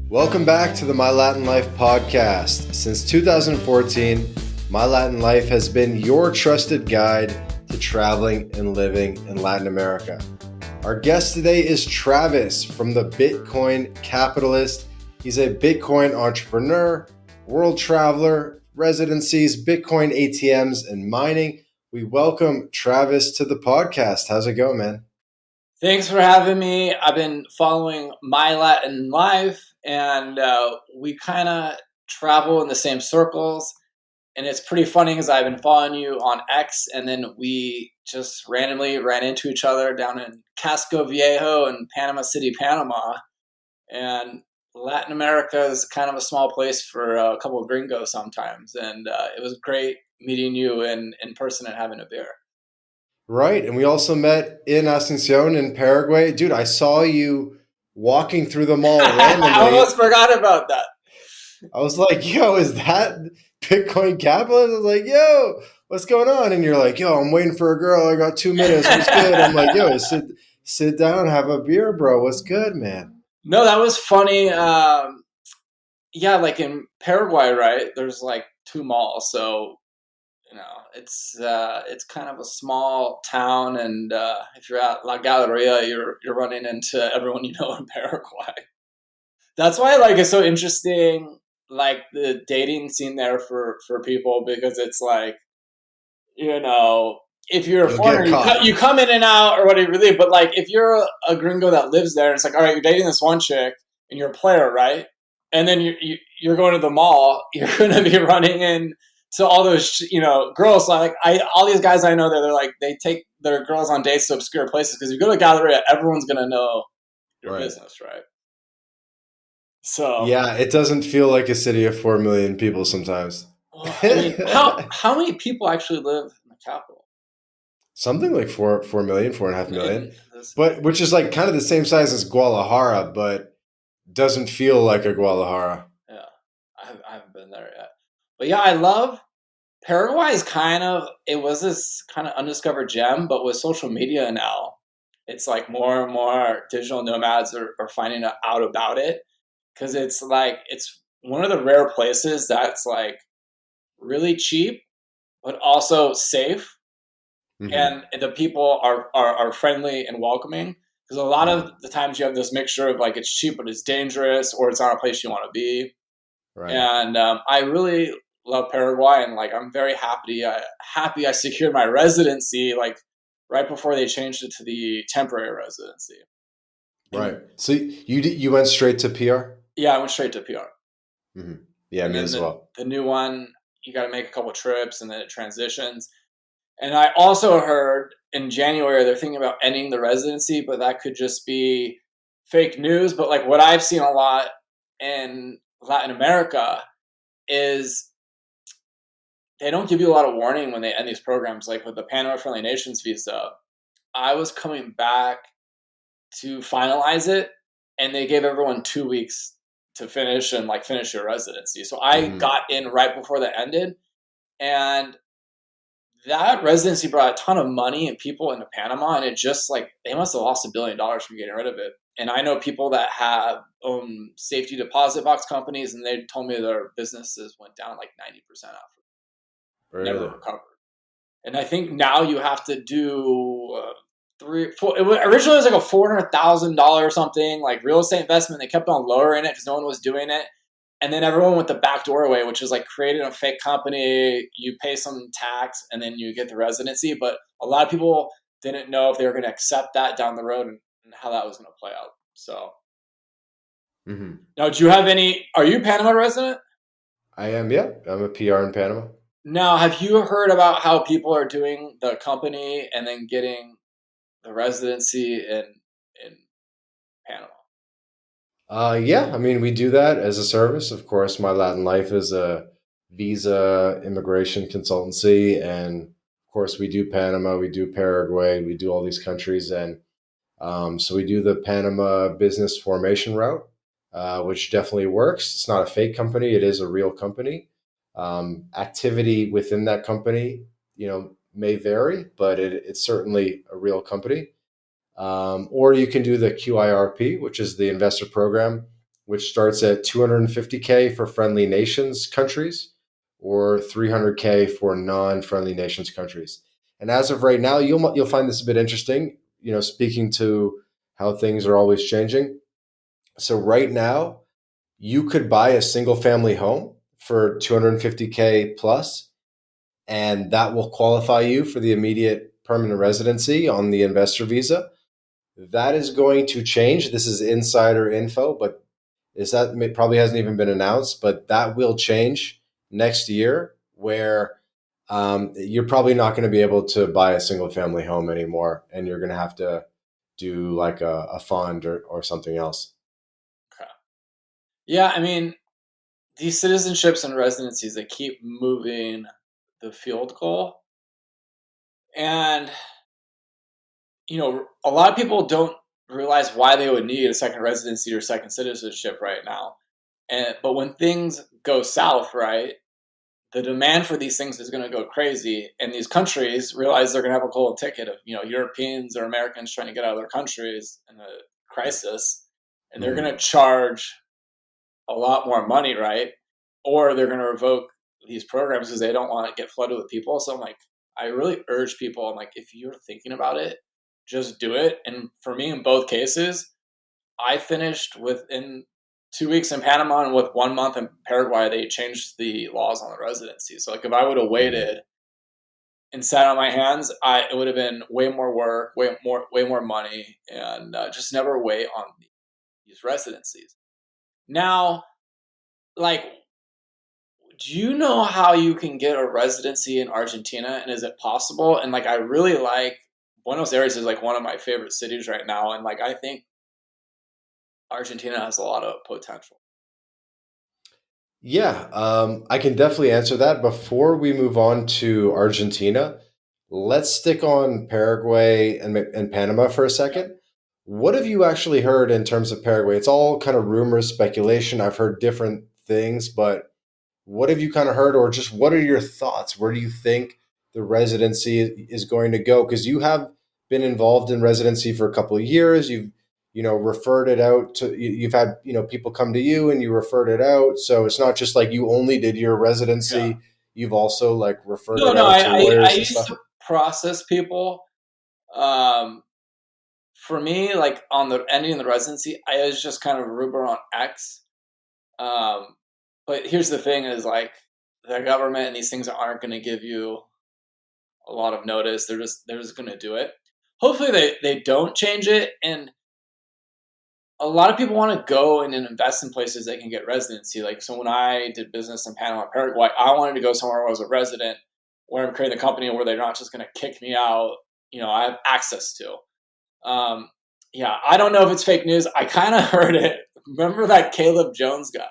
Welcome back to the MyLatinLife Podcast. Since 2014, MyLatinLife has been your trusted guide to traveling and living in Latin America. Our guest today is Travis from the Bitcoin Capitalist. He's a Bitcoin entrepreneur, world traveler, residencies, Bitcoin ATMs, and mining. We welcome Travis to the podcast. How's it going, man? Thanks for having me. I've been following MyLatinLife, and we kind of travel in the same circles. And it's pretty funny because I've been following you on X, and then we just randomly ran into each other down in Casco Viejo in Panama City, Panama. And Latin America is kind of a small place for a couple of gringos sometimes. And it was great meeting you in person and having a beer. Right. And we also met in Asuncion in Paraguay. Dude, I saw you walking through the mall randomly. I almost forgot about that. I was like, yo, is that Bitcoin Capitalist? I was like, yo, what's going on? And you're like, yo, I'm waiting for a girl. I got 2 minutes. What's good? I'm like, yo, sit down, have a beer, bro. What's good, man? No, that was funny. Yeah, like in Paraguay, right? There's like 2 malls. So it's kind of a small town, and if you're at La Galleria, you're running into everyone you know in Paraguay. That's why it's so interesting, like the dating scene there for people, because it's like, if you're a foreigner, you come in and out or whatever you leave. But like if you're a gringo that lives there, it's like, all right, you're dating this one chick and you're a player, right? And then you're going to the mall, you're going to be running in. So all those, girls, all these guys I know, they're like, they take their girls on dates to obscure places, because if you go to Galleria, everyone's going to know your business, right? So yeah, it doesn't feel like a city of 4 million people sometimes. Well, I mean, how many people actually live in the capital? Something like 4 million, 4.5 million, but which is like kind of the same size as Guadalajara, but doesn't feel like a Guadalajara. Yeah, I haven't been there yet. But yeah, I love Paraguay. It was this kind of undiscovered gem, but with social media now, it's like more and more digital nomads are finding out about it, because it's one of the rare places that's like really cheap, but also safe. Mm-hmm. And the people are friendly and welcoming, because a lot of the times you have this mixture of like it's cheap, but it's dangerous, or it's not a place you want to be. Right. And I really love Paraguay, and like I'm very happy I secured my residency like right before they changed it to the temporary residency. Right. So you went straight to PR? Yeah, I went straight to PR. Mm-hmm. Yeah, me as well. The new one, you got to make a couple trips and then it transitions. And I also heard in January they're thinking about ending the residency, but that could just be fake news. But like what I've seen a lot in Latin America is they don't give you a lot of warning when they end these programs. Like with the Panama Friendly Nations visa, I was coming back to finalize it, and they gave everyone 2 weeks to finish your residency. So I got in right before that ended, and that residency brought a ton of money and people into Panama, and it just they must have lost $1 billion from getting rid of it. And I know people that have safety deposit box companies, and they told me their businesses went down like 90% after. Really? Never recovered. And I think now you have to do originally it was like a $400,000 or something, like real estate investment. They kept on lowering it because no one was doing it. And then everyone went the backdoor way, which is like creating a fake company, you pay some tax, and then you get the residency. But a lot of people didn't know if they were going to accept that down the road and how that was going to play out. So Now, are you a Panama resident? I am, yeah. I'm a PR in Panama. Now, have you heard about how people are doing the company and then getting the residency in Panama? Yeah, I mean, we do that as a service. Of course, MyLatinLife is a visa immigration consultancy, and of course, we do Panama, we do Paraguay, we do all these countries, and so we do the Panama business formation route, which definitely works. It's not a fake company; it is a real company. Activity within that company, may vary, but it's certainly a real company. Or you can do the QIRP, which is the investor program, which starts at 250K for friendly nations countries or 300K for non-friendly nations countries. And as of right now, you'll find this a bit interesting. Speaking to how things are always changing. So right now, you could buy a single family home for 250K plus, and that will qualify you for the immediate permanent residency on the investor visa. That is going to change. This is insider info, but probably hasn't even been announced, but that will change next year where you're probably not going to be able to buy a single family home anymore. And you're going to have to do like a fund or something else. Okay. Yeah, I mean, these citizenships and residencies, they keep moving the field goal. And, a lot of people don't realize why they would need a second residency or second citizenship right now. But when things go south, right, the demand for these things is going to go crazy. And these countries realize they're going to have a golden ticket of, Europeans or Americans trying to get out of their countries in a crisis. And they're going to charge a lot more money, right? Or they're going to revoke these programs because they don't want to get flooded with people. So I'm like, I really urge people, I'm like, if you're thinking about it, just do it. And for me, in both cases, I finished within 2 weeks in Panama, and with 1 month in Paraguay, they changed the laws on the residency. So like if I would have waited and sat on my hands, it would have been way more work, way more money, and just never wait on these residencies. Now, like, do you know how you can get a residency in Argentina, and is it possible? And like, I really like Buenos Aires is like one of my favorite cities right now, and like I think Argentina has a lot of potential. Yeah, I can definitely answer that. Before we move on to Argentina, let's stick on Paraguay and Panama for a Yeah. second. What have you actually heard in terms of Paraguay? It's all kind of rumors, speculation. I've heard different things, but what have you kind of heard, or just what are your thoughts? Where do you think the residency is going to go? Because you have been involved in residency for a couple of years. You've referred it out to. You've had people come to you and you referred it out. So it's not just like you only did your Yeah. residency. You've also like referred No, it no, out to I lawyers and used stuff. to process people. Um, for me, like on the ending of the residency, I was just kind of Ruber on X. Um, but here's the thing: is like the government and these things aren't going to give you a lot of notice. They're just going to do it. Hopefully, they don't change it. And a lot of people want to go and invest in places they can get residency. Like, so when I did business in Panama and Paraguay, I wanted to go somewhere where I was a resident, where I'm creating a company where they're not just going to kick me out. I have access to. Um, yeah, I don't know if it's fake news. I kind of heard it. Remember that Caleb Jones guy?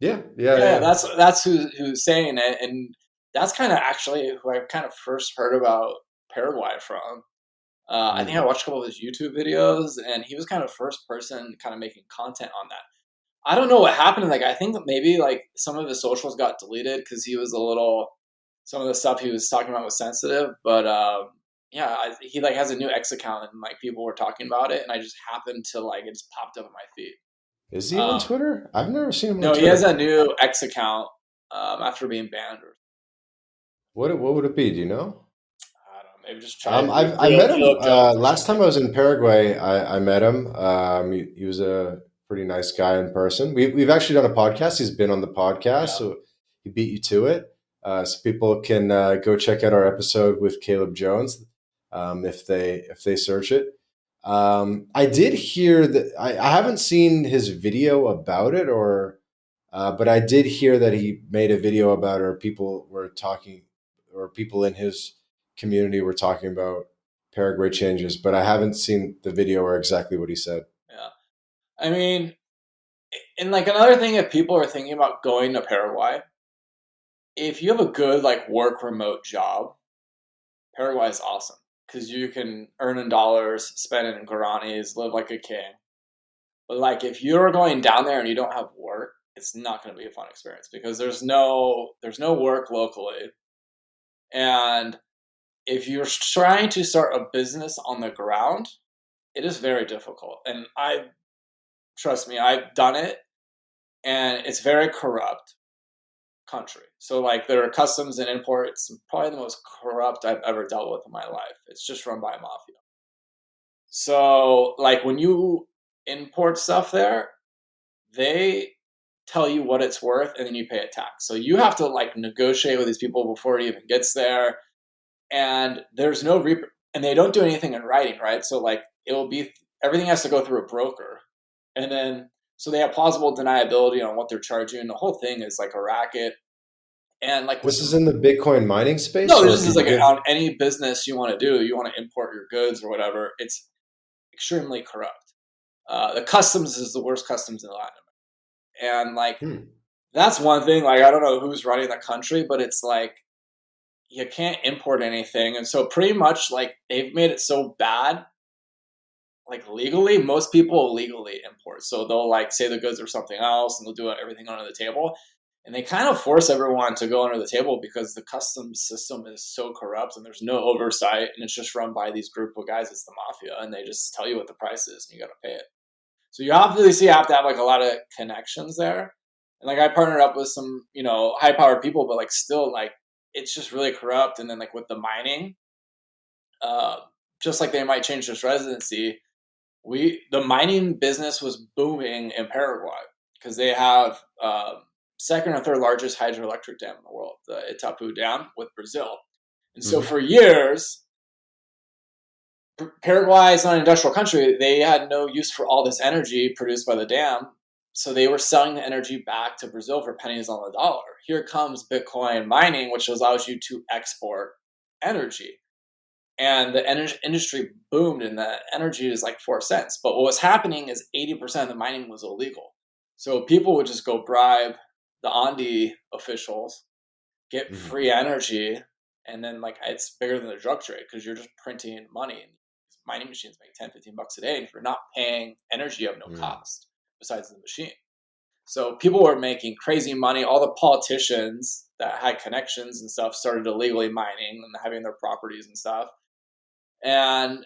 Yeah, yeah, Yeah, yeah. that's who's saying it, and that's kind of actually who I kind of first heard about Paraguay from. I think I Mm. watched a couple of his YouTube videos, and he was kind of first person kind of making content on that. I don't know what happened. Like, I think that maybe like some of his socials got deleted because he was some of the stuff he was talking about was sensitive. But yeah, he like has a new X account, and like people were talking about it, and I just happened to like it just popped up on my feed. Is he on Um, Twitter? I've never seen him on no, he has a Twitter. new X account after being banned. Or What would it be? Do you know? I don't know, maybe just try I met him Caleb Jones or last time something. I was in Paraguay. I met him. He was a pretty nice guy in person. We've actually done a podcast. He's been on the podcast, Yeah. so he beat you to it. So people can go check out our episode with Caleb Jones if they search it. I did hear that I haven't seen his video about it, but I did hear that he made a video about it, or people were talking, or people in his community were talking about Paraguay changes, but I haven't seen the video or exactly what he said. Yeah. I mean, and like another thing, if people are thinking about going to Paraguay, if you have a good like work remote job, Paraguay is awesome because you can earn in dollars, spend it in guaranis, live like a king. But like if you're going down there and you don't have work, it's not going to be a fun experience because there's no work locally. And if you're trying to start a business on the ground, it is very difficult. And I trust me, I've done it, and it's very corrupt country. So like their customs and imports, probably the most corrupt I've ever dealt with in my life. It's just run by a mafia. So like when you import stuff there, they tell you what it's worth and then you pay a tax. So you have to like negotiate with these people before it even gets there. And there's no and they don't do anything in writing, right? So like it'll be everything has to go through a broker. And then so they have plausible deniability on what they're charging. The whole thing is like a racket. And like This is in the Bitcoin mining space, no, or this is can you like give? on any business you want to do, you want to import your goods or whatever. It's extremely corrupt. The customs is the worst customs in Latin America. And like that's one thing. Like I don't know who's running the country, but it's like you can't import anything. And so pretty much like they've made it so bad, like legally, most people legally import. So they'll like say the goods are something else and they'll do everything under the table. And they kind of force everyone to go under the table because the customs system is so corrupt and there's no oversight and it's just run by these group of guys. It's the mafia and they just tell you what the price is and you got to pay it. So you obviously have to have like a lot of connections there. And like I partnered up with some, high powered people, but like still like it's just really corrupt. And then like with the mining, just like they might change this residency, the mining business was booming in Paraguay because they have second or third largest hydroelectric dam in the world, the Itapu Dam with Brazil. And so for years, Paraguay is not an industrial country. They had no use for all this energy produced by the dam. So they were selling the energy back to Brazil for pennies on the dollar. Here comes Bitcoin mining, which allows you to export energy. And the energy industry boomed and the energy is like 4 cents. But what was happening is 80% of the mining was illegal. So people would just go bribe the Andi officials, get free energy, and then like it's bigger than the drug trade because you're just printing money. And mining machines make 10, 15 bucks a day. And if you're not paying energy, you have no cost besides the machine. So people were making crazy money. All the politicians that had connections and stuff started illegally mining and having their properties and stuff. And,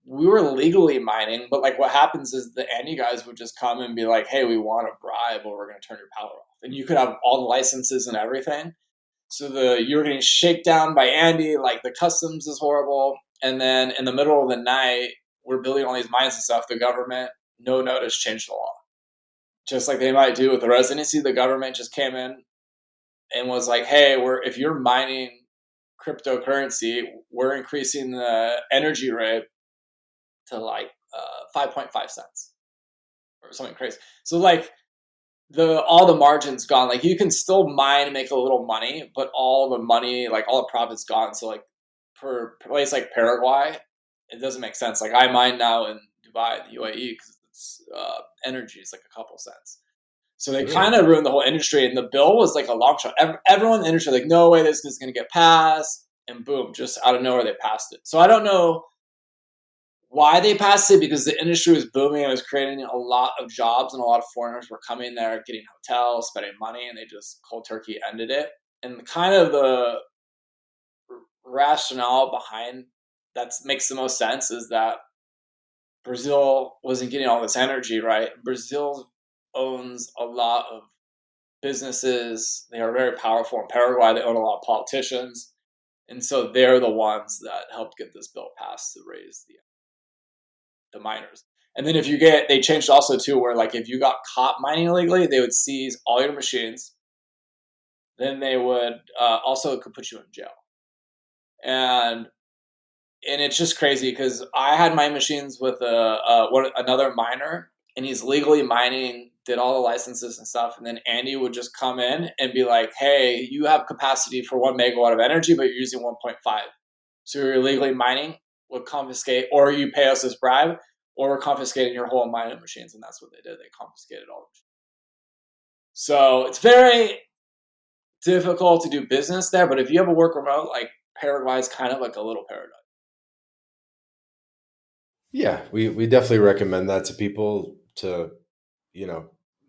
we were legally mining, but like what happens is the Andy guys would just come and be like, hey, we want a bribe or we're going to turn your power off. And you could have all the licenses and everything. So you were getting shakedown by Andy, like the customs is horrible. And then in the middle of the night, we're building all these mines and stuff. The government, no notice, changed the law. Just like they might do with the residency, the government just came in and was like, hey, if you're mining cryptocurrency, we're increasing the energy rate to like 5.5 cents or something crazy. So like all the margin's gone. Like you can still mine and make a little money, but all the money, like all the profit's gone. So like for a place like Paraguay, it doesn't make sense. Like I mine now in Dubai, the UAE, because it's energy is like a couple cents. So they kind of ruined the whole industry. And the bill was like a long shot. Everyone in the industry was like, no way this is going to get passed. And boom, just out of nowhere, they passed it. So I don't know why they passed it, because the industry was booming. It was creating a lot of jobs and a lot of foreigners were coming there, getting hotels, spending money, and they just cold turkey ended it. And kind of the rationale behind that makes the most sense is that Brazil wasn't getting all this energy, right? Brazil owns a lot of businesses. They are very powerful in Paraguay. They own a lot of politicians. And so they're the ones that helped get this bill passed to raise the miners. And then they changed also too, where like if you got caught mining illegally, they would seize all your machines. Then they would also could put you in jail. And it's just crazy because I had my machines with another miner, and he's legally mining, did all the licenses and stuff. And then Andy would just come in and be like, hey, you have capacity for 1 megawatt of energy, but you're using 1.5. So you're illegally mining, we'll confiscate, or you pay us this bribe, or we're confiscating your whole mining machines. And that's what they did. They confiscated all the machines. So it's very difficult to do business there. But if you have a work remote, like Paraguay is kind of like a little paradise. Yeah, we definitely recommend that to people to,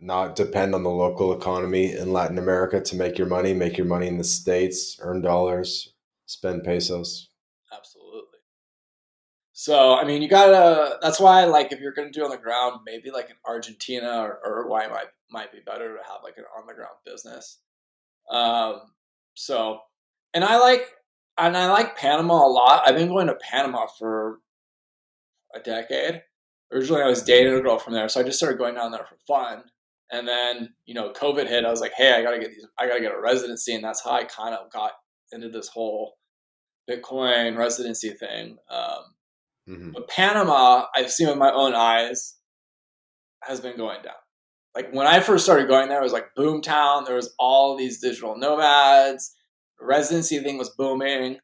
not depend on the local economy in Latin America to make your money in the States, earn dollars, spend pesos. Absolutely. So, I mean, you gotta. That's why, like, if you're gonna do on the ground, maybe like in Argentina or Uruguay might be better to have like an on the ground business. Um, so, and I like Panama a lot. I've been going to Panama for a decade. Originally, I was dating a girl from there, so I just started going down there for fun. And then, COVID hit. I was like, hey, I gotta get a residency, and that's how I kind of got into this whole Bitcoin residency thing. But Panama, I've seen with my own eyes, has been going down. Like when I first started going there, it was like boom town. There was all these digital nomads. The residency thing was booming.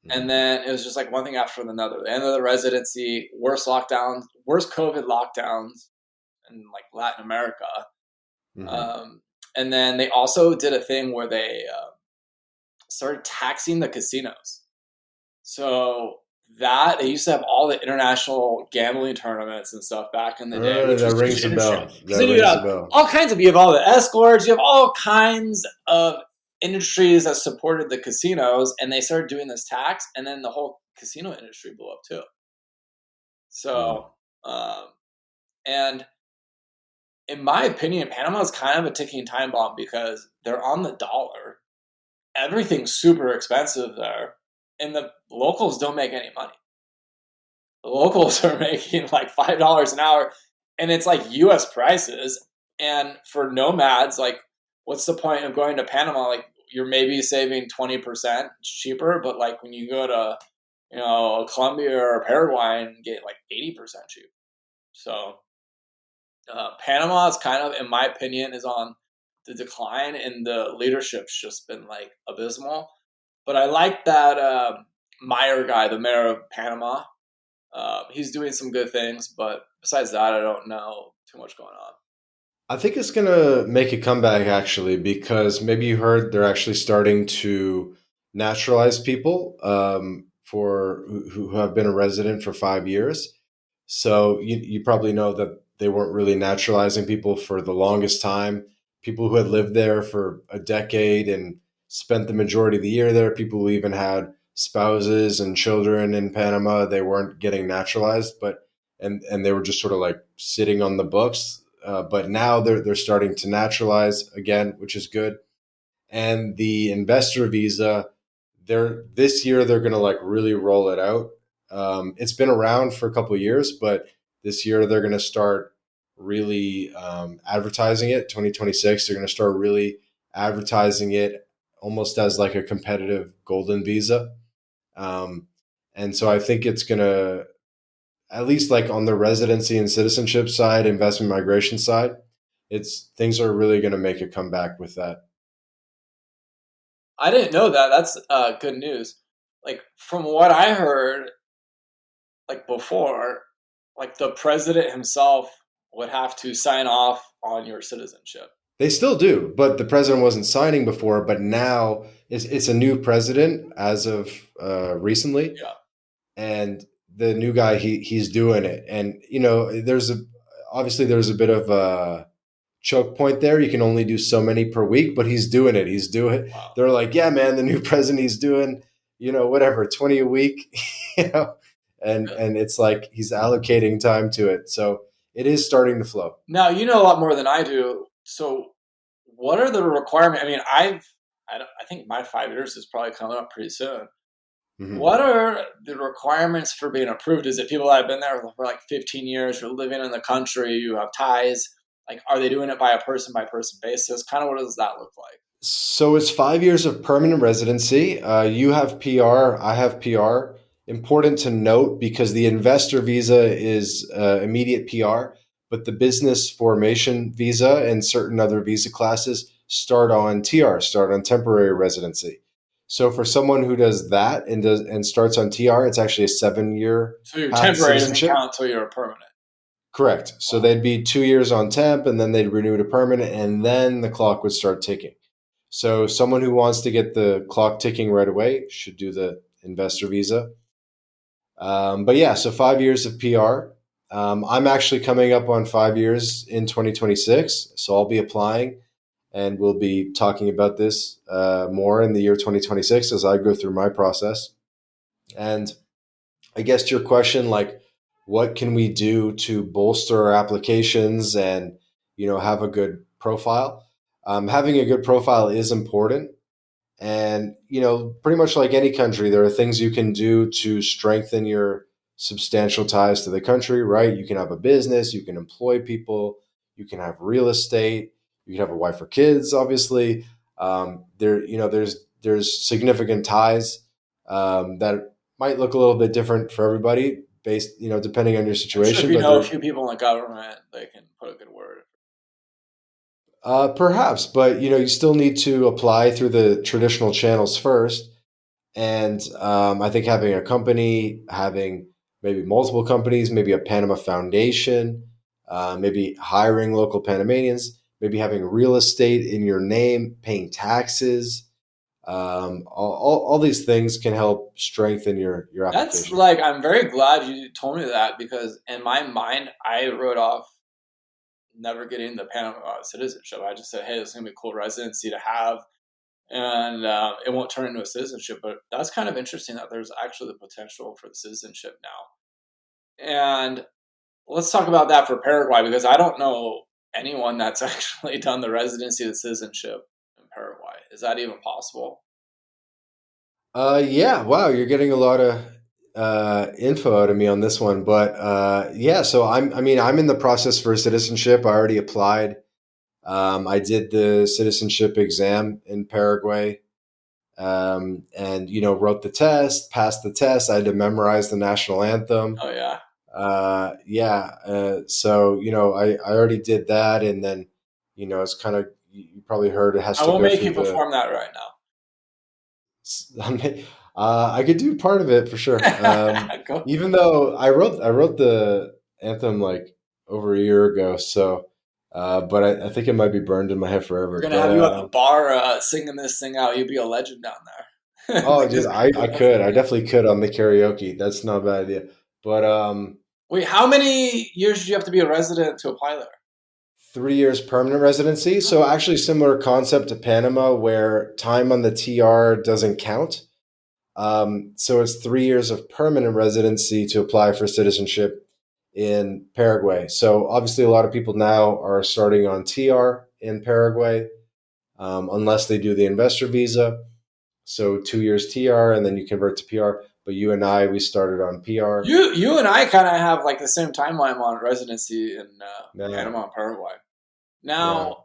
And then it was just like one thing after another. The end of the residency, worst lockdowns, worst COVID lockdowns in like Latin America. And then they also did a thing where they started taxing the casinos. So that they used to have all the international gambling tournaments and stuff back in the day, which was rings a bell. Then you have all kinds of, you have all the escorts, you have all kinds of industries that supported the casinos, and they started doing this tax, and then the whole casino industry blew up too. So, and in my opinion, Panama is kind of a ticking time bomb because they're on the dollar. Everything's super expensive there, and the locals don't make any money. The locals are making like $5 an hour, and it's like US prices. And for nomads, like, what's the point of going to Panama? Like, you're maybe saving 20% cheaper, but like when you go to, Colombia or Paraguay and get like 80% cheap. So Panama is kind of, in my opinion, is on the decline, and the leadership's just been like abysmal. But I like that Meyer guy, the mayor of Panama. He's doing some good things, but besides that, I don't know too much going on. I think it's going to make a comeback actually, because maybe you heard they're actually starting to naturalize people for who have been a resident for 5 years. So you probably know that they weren't really naturalizing people for the longest time. People who had lived there for a decade and spent the majority of the year there, people who even had spouses and children in Panama, they weren't getting naturalized, and they were just sort of like sitting on the books. But now they're starting to naturalize again, which is good. And the investor visa, this year they're going to like really roll it out. It's been around for a couple of years, but this year they're going to start really advertising it. 2026, they're going to start really advertising it almost as like a competitive golden visa. And so I think it's going to, at least like on the residency and citizenship side, investment migration side, things are really going to make a comeback with that. I didn't know that. That's good news. Like from what I heard, like before, like the president himself would have to sign off on your citizenship. They still do, but the president wasn't signing before. But now it's a new president as of recently, Yeah. and the new guy he's doing it. And there's a bit of a choke point there. You can only do so many per week, but he's doing it. Wow. They're like, yeah, man, the new president, he's doing, whatever, 20 a week, and it's like he's allocating time to it. So it is starting to flow. Now, you know a lot more than I do. So what are the requirements? I mean, I think my 5 years is probably coming up pretty soon. Mm-hmm. What are the requirements for being approved? Is it people that have been there for like 15 years, you're living in the country, you have ties? Like, are they doing it by person basis? Kind of what does that look like? So it's 5 years of permanent residency. You have PR, I have PR. Important to note, because the investor visa is immediate PR, but the business formation visa and certain other visa classes start on TR, start on temporary residency. So for someone who does that and starts on TR, it's actually a 7-year. So your temporary doesn't count until you're a permanent. Correct. So they'd be 2 years on temp, and then they'd renew to permanent, and then the clock would start ticking. So someone who wants to get the clock ticking right away should do the investor visa. But yeah, so 5 years of PR. I'm actually coming up on 5 years in 2026, so I'll be applying, and we'll be talking about this more in the year 2026 as I go through my process. And I guess to your question, like, what can we do to bolster our applications and, have a good profile? Having a good profile is important. And, pretty much like any country, there are things you can do to strengthen your substantial ties to the country, right? You can have a business, you can employ people, you can have real estate, you can have a wife or kids, obviously. There's significant ties that might look a little bit different for everybody based, depending on your I'm sure if situation, you but know a there few people in the government, they can put a good word. perhaps, but you still need to apply through the traditional channels first. And I think having a company, having maybe multiple companies, maybe a Panama foundation, maybe hiring local Panamanians, maybe having real estate in your name, paying taxes, all these things can help strengthen your That's application. like, I'm very glad you told me that, because in my mind, I wrote off never getting the Panama citizenship. I just said, hey, this is going to be a cool residency to have, and it won't turn into a citizenship. But that's kind of interesting that there's actually the potential for the citizenship now. And let's talk about that for Paraguay, because I don't know anyone that's actually done the residency, the citizenship in Paraguay. Is that even possible? Yeah, wow, you're getting a lot of info out of me on this one, but yeah. So I'm in the process for citizenship. I already applied. I did the citizenship exam in Paraguay, and wrote the test, passed the test. I had to memorize the national anthem. Oh yeah. Yeah, so I already did that, and then it's kind of, you probably heard, it has I to will go make through you the. perform that right I could do part of it for sure. now. Go. Even though I wrote the anthem like over a year ago, so but I think it might be burned in my head We're forever. gonna But have you at the bar singing this thing out. You'd be a legend down there. oh, Like dude, this I definitely could on the karaoke. That's not a bad idea. But Wait, how many years did you have to be a resident to apply there? 3 years permanent residency. Oh, So actually similar concept to Panama, where time on the TR doesn't count. So it's 3 years of permanent residency to apply for citizenship in Paraguay. So obviously, a lot of people now are starting on TR in Paraguay, unless they do the investor visa. So 2 years TR, and then you convert to PR. But you and I, we started on PR. you and I kind of have like the same timeline on residency in Yeah, Panama and Paraguay. yeah. Now,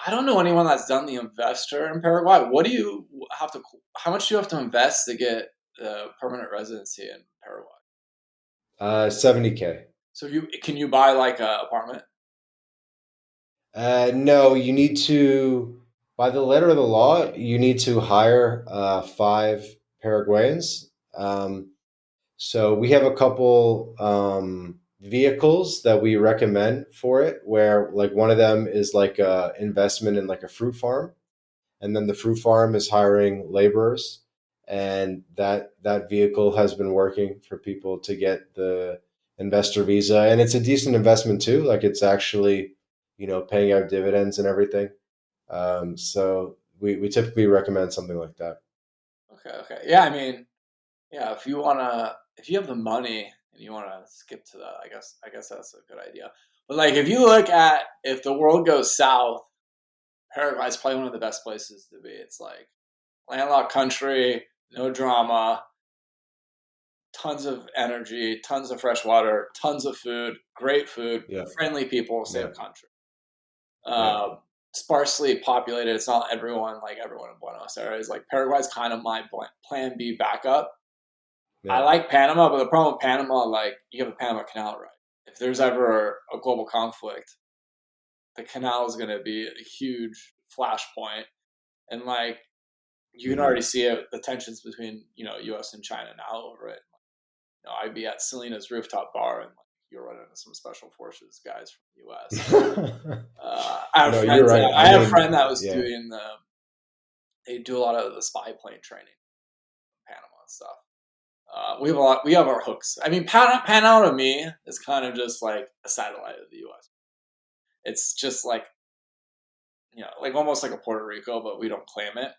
I don't know anyone that's done the investor in Paraguay. What do you have to? How much do you have to invest to get permanent residency in Paraguay? 70K. So you buy like a apartment? No, you need to, by the letter of the law, you need to hire five Paraguayans. So we have a couple vehicles that we recommend for it, where like one of them is like a investment in like a fruit farm, and then the fruit farm is hiring laborers, and that vehicle has been working for people to get the investor visa, and it's a decent investment too. Like it's actually, paying out dividends and everything. So we typically recommend something like that. Okay, okay. Yeah, I mean, yeah, if you have the money and you wanna skip to that, I guess that's a good idea. But like, if you look at if the world goes south, Paraguay's probably one of the best places to be. It's like landlocked country, no drama, tons of energy, tons of fresh water, tons of food, Yeah, friendly people, yeah, same country. yeah. Uh, Sparsely populated. It's not everyone in Buenos Aires. Like Paraguay's kind of my plan B backup. I Yeah. like Panama, but the problem with Panama, like you have the Panama Canal, right? If there's ever a global conflict, the canal is going to be a huge flashpoint, and like you can already Hmm. see it, the tensions between U.S. and China now over it. I'd be at Selena's rooftop bar, and like you're running into some special forces guys from the U.S. I have No, you're friends. right. I I have a mean, friend that was yeah. doing the. They do a lot of the spy plane training in Panama and stuff. We have a lot. We have our hooks. I mean, Panama to me is kind of just like a satellite of the U.S. It's just like like almost like a Puerto Rico, but we don't claim it.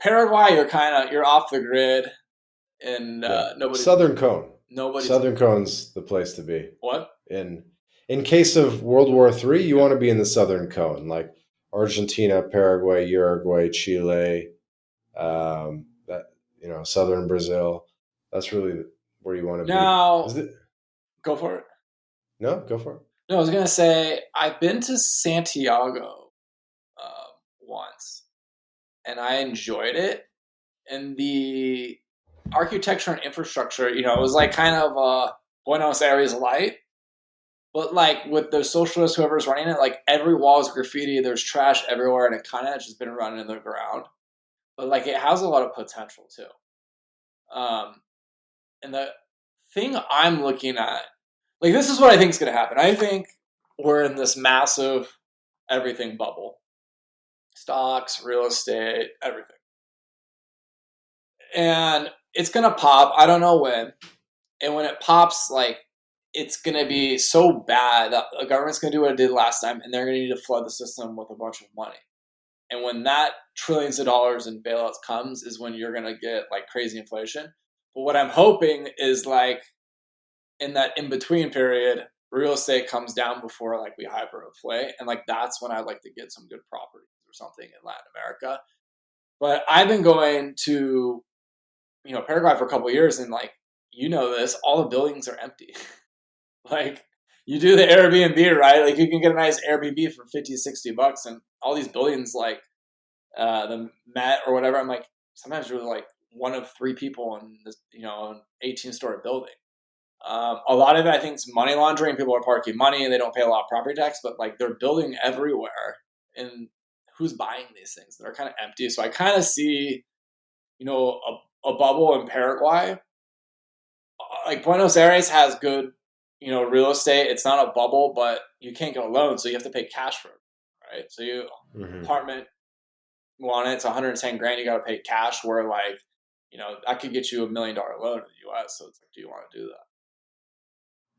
Paraguay, you're off the grid. and Yeah. nobody's Southern Cone. nobody's Southern Cone's the place to be. what? In case of World War III, you want to be in the Southern Cone, like Argentina, Paraguay, Uruguay, Chile, that southern Brazil. That's really where you want to be. Now, Is it? go for it. No, go for it. No, I was gonna say I've been to Santiago once, and I enjoyed it. And the architecture and infrastructure, it was like kind of Buenos Aires light. But like with the socialists, whoever's running it, like every wall is graffiti. There's trash everywhere, and it kind of just been running in the ground. But like it has a lot of potential too. And the thing I'm looking at, like this is what I think is going to happen. I think we're in this massive everything bubble, stocks, real estate, everything, and it's going to pop. I don't know when, and when it pops, like it's going to be so bad that the government's going to do what it did last time, and they're going to need to flood the system with a bunch of money. And when that trillions of dollars in bailouts comes is when you're going to get like crazy inflation. But what I'm hoping is like in that in-between period, real estate comes down before like we hyperinflate. And like that's when I'd like to get some good properties or something in Latin America. But I've been going to, Paraguay for a couple of years, and like, this, all the buildings are empty. Like you do the Airbnb, right? Like you can get a nice Airbnb for $50-$60 and all these buildings like the Met or whatever. I'm like, sometimes you're like one of three people in this, an 18-story building. A lot of it, I think, is money laundering. People are parking money and they don't pay a lot of property tax, but like they're building everywhere. And who's buying these things that are kind of empty? So I kind of see, a bubble in Paraguay. Like Buenos Aires has good, real estate. It's not a bubble, but you can't get a loan, so you have to pay cash for it, right? So apartment, you want it, it's 110 grand, you got to pay cash, where like, that could get you $1 million loan in the US. So it's like, do you want to do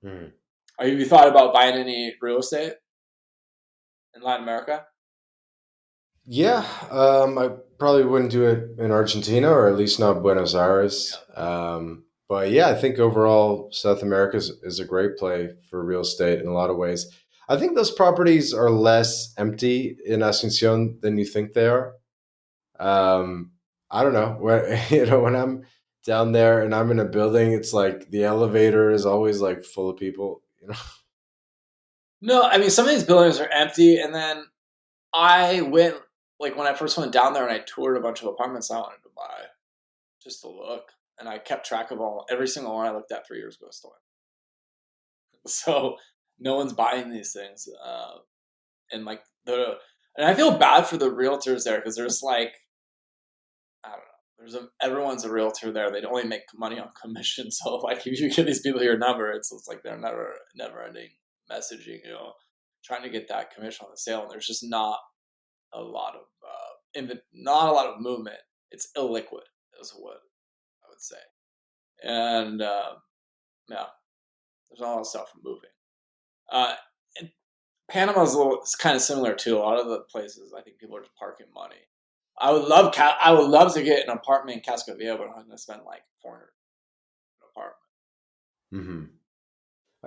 that? Have you thought about buying any real estate in Latin America? Yeah, I probably wouldn't do it in Argentina, or at least not Buenos Aires. But yeah, I think overall South America is a great play for real estate in a lot of ways. I think those properties are less empty in Asuncion than you think they are. I don't know. When I'm down there and I'm in a building, it's like the elevator is always like full of people. No, I mean, some of these buildings are empty. And then I went, like when I first went down there and I toured a bunch of apartments I wanted to buy just to look. And I kept track of every single one I looked at 3 years ago still. So no one's buying these things. And like and I feel bad for the realtors there, because there's like, I don't know, everyone's a realtor there. They only make money on commission. So like if you give these people your number, it's like they're never ending messaging, trying to get that commission on the sale. And there's just not a lot of movement. It's illiquid is what I would say. And yeah, there's not a lot of stuff moving. And Panama's it's kind of similar too. A lot of the places, I think people are just parking money. I would love to get an apartment in Cascavia, but I'm not going to spend like $400 an apartment.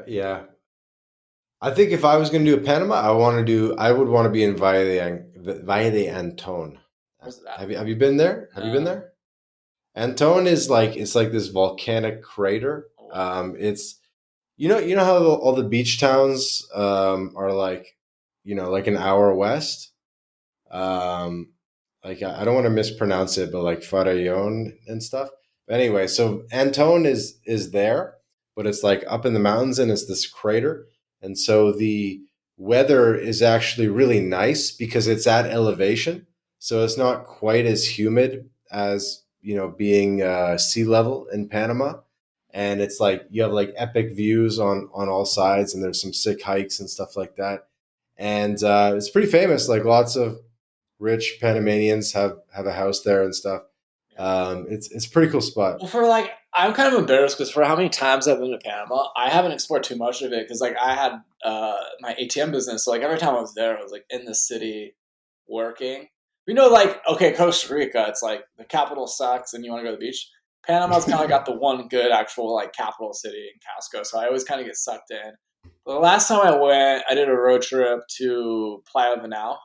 Yeah, I think if I was going to do a Panama, I would want to be in Valle de Anton. Where's that? Have you been there? Have you been there? Anton is like, it's like this volcanic crater. It's you know how all the beach towns are like, like an hour west. Like I don't want to mispronounce it, but like Farallon and stuff. But anyway, so Anton is there, but it's like up in the mountains and it's this crater. And so the weather is actually really nice because it's at elevation. So it's not quite as humid as, being sea level in Panama. And it's like you have like epic views on all sides, and there's some sick hikes and stuff like that. And it's pretty famous. Like lots of rich Panamanians have a house there and stuff. It's a pretty cool spot. Well, I'm kind of embarrassed because for how many times I've been to Panama, I haven't explored too much of it, because like I had my ATM business, so like every time I was there, I was like in the city working. Like, okay, Costa Rica, it's like the capital sucks and you want to go to the beach. Panama's kind of got the one good actual like capital city in Casco, so I always kind of get sucked in. But the last time I went, I did a road trip to Playa Vinal,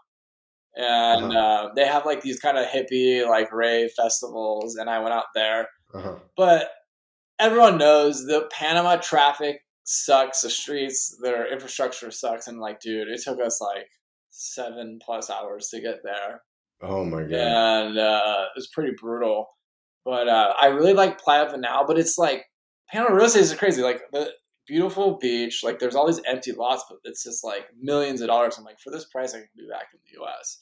and Uh-huh. they have like these kind of hippie like rave festivals, and I went out there. Uh-huh. But everyone knows the Panama traffic sucks. The streets, their infrastructure sucks, and like, dude, it took us like 7+ hours to get there, Oh my God. and it was pretty brutal. But I really like Playa Vinal, but it's like Panama real estate is crazy. Like the beautiful beach, like there's all these empty lots, but it's just like millions of dollars. I'm like, for this price, I can be back in the U.S.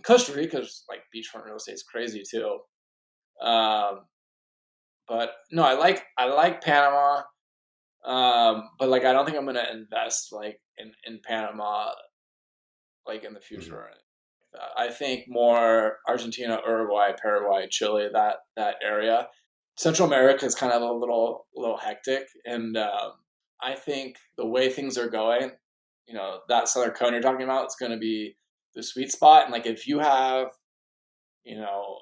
Costa Rica's like beachfront real estate is crazy too. Um, but no, I like Panama. But like I don't think I'm gonna invest like in Panama like in the future. Mhm. Or anything like that. I think more Argentina, Uruguay, Paraguay, Chile, that area. Central America is kind of a little hectic, and I think the way things are going, that southern cone you're talking about, it's going to be the sweet spot. And like if you have, you know,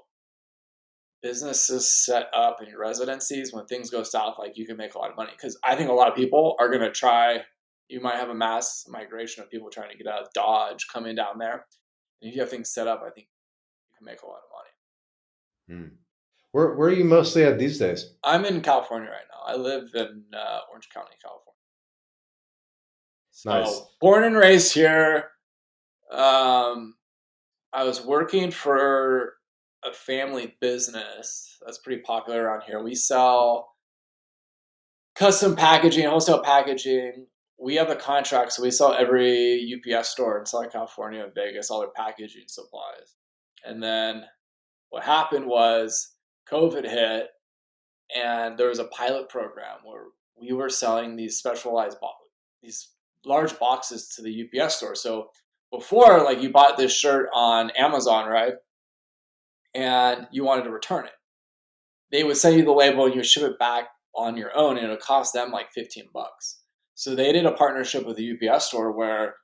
businesses set up in your residencies, when things go south, like you can make a lot of money. Because I think a lot of people are going to try. You might have a mass migration of people trying to get out of Dodge coming down there. And if you have things set up, I think you can make a lot of money. Hmm. Where are you mostly at these days? I'm in California right now. I live in Orange County, California. Nice. So born and raised here. Um, I was working for a family business that's pretty popular around here. We sell custom packaging, wholesale packaging. We have a contract, so we sell every UPS store in Southern California and Vegas, all their packaging supplies. And then what happened was COVID hit, and there was a pilot program where we were selling these these large boxes to the UPS store. So before, like you bought this shirt on Amazon, right? And you wanted to return it. They would send you the label and you would ship it back on your own, and it would cost them like $15. So they did a partnership with the UPS store where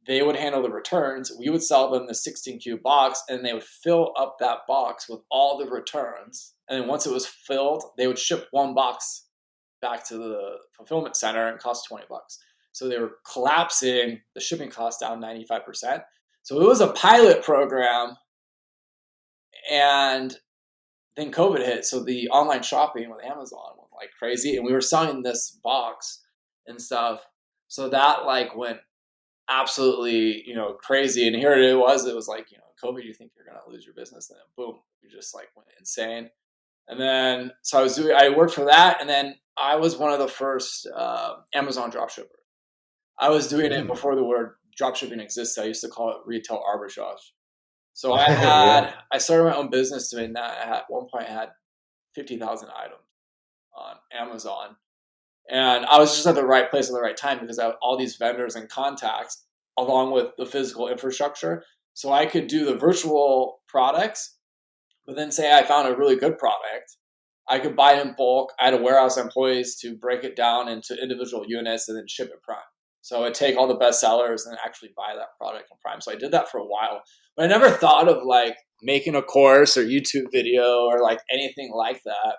they would handle the returns. We would sell them the 16 cube box, and they would fill up that box with all the returns. And then once it was filled, they would ship one box back to the fulfillment center and cost $20. So they were collapsing the shipping cost down 95%. So it was a pilot program, and then COVID hit. So the online shopping with Amazon went like crazy, and we were selling this box and stuff. So that like went absolutely, crazy. And here it was like, COVID, you think you're going to lose your business. And then boom, you just like went insane. And then, so I worked for that. And then I was one of the first Amazon dropshippers. I was doing it Hmm. before the word dropshipping existed. I used to call it retail arbitrage. So Yeah. I started my own business doing that. At one point I had 50,000 items on Amazon. And I was just at the right place at the right time because I had all these vendors and contacts along with the physical infrastructure. So I could do the virtual products, but then say I found a really good product, I could buy it in bulk. I had a warehouse employees to break it down into individual units and then ship it prime. So I'd take all the best sellers and actually buy that product in prime. So I did that for a while, but I never thought of like making a course or YouTube video or like anything like that.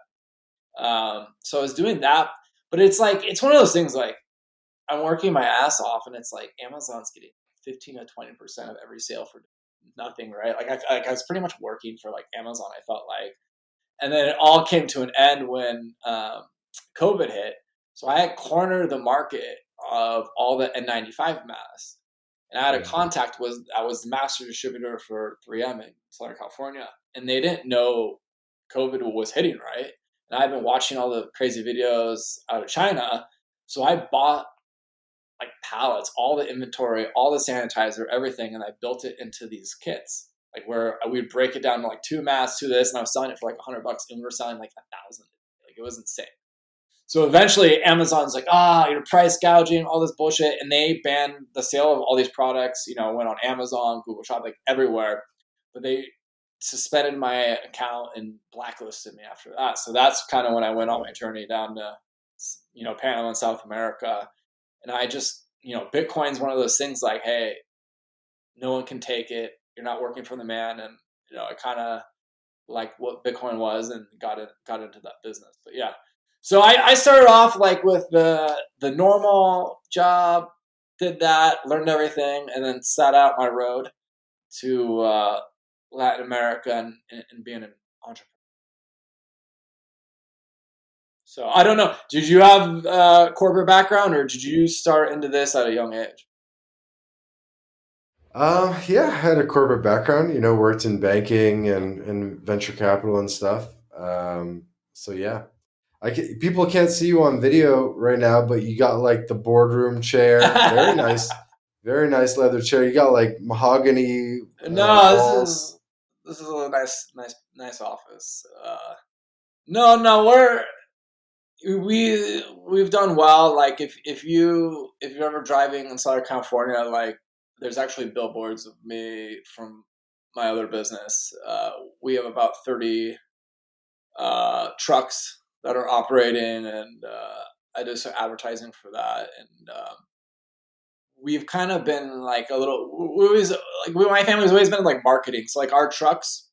So I was doing that, but it's like it's one of those things like I'm working my ass off, and it's like Amazon's getting 15 to 20% of every sale for nothing, right? Like I was pretty much working for like Amazon. I felt like, and then it all came to an end when COVID hit. So I had cornered the market of all the N95 masks, and I had a Hmm. contact was I was the master distributor for 3M in Southern California, and they didn't know COVID was hitting, right? And I've been watching all the crazy videos out of China, so I bought like pallets, all the inventory, all the sanitizer, everything, and I built it into these kits. Like where we'd break it down to like 2 masks, to this, and I was selling it for like $100, and we were selling like 1,000. Like it was insane. So eventually, Amazon's like, you're price gouging, all this bullshit, and they banned the sale of all these products. Went on Amazon, Google Shop, like everywhere, but they suspended my account and blacklisted me after that. So that's kind of when I went on my journey down to, Panama and South America, and I just, Bitcoin's one of those things like, hey, no one can take it. You're not working for the man, and I kind of like what Bitcoin was and got into that business. But yeah, so I started off like with the normal job, did that, learned everything, and then set out my road to Latin America and being an entrepreneur. So I don't know. Did you have a corporate background, or did you start into this at a young age? Yeah, I had a corporate background, worked in banking and venture capital and stuff. So yeah, people can't see you on video right now, but you got like the boardroom chair, very nice leather chair. You got like mahogany No, walls. this is a nice office. No, we've done well. Like if you're ever driving in Southern California, like there's actually billboards of me from my other business. We have about 30 trucks that are operating, and I do some advertising for that. And we've kind of been like a little. My family's always been like marketing. So like our trucks,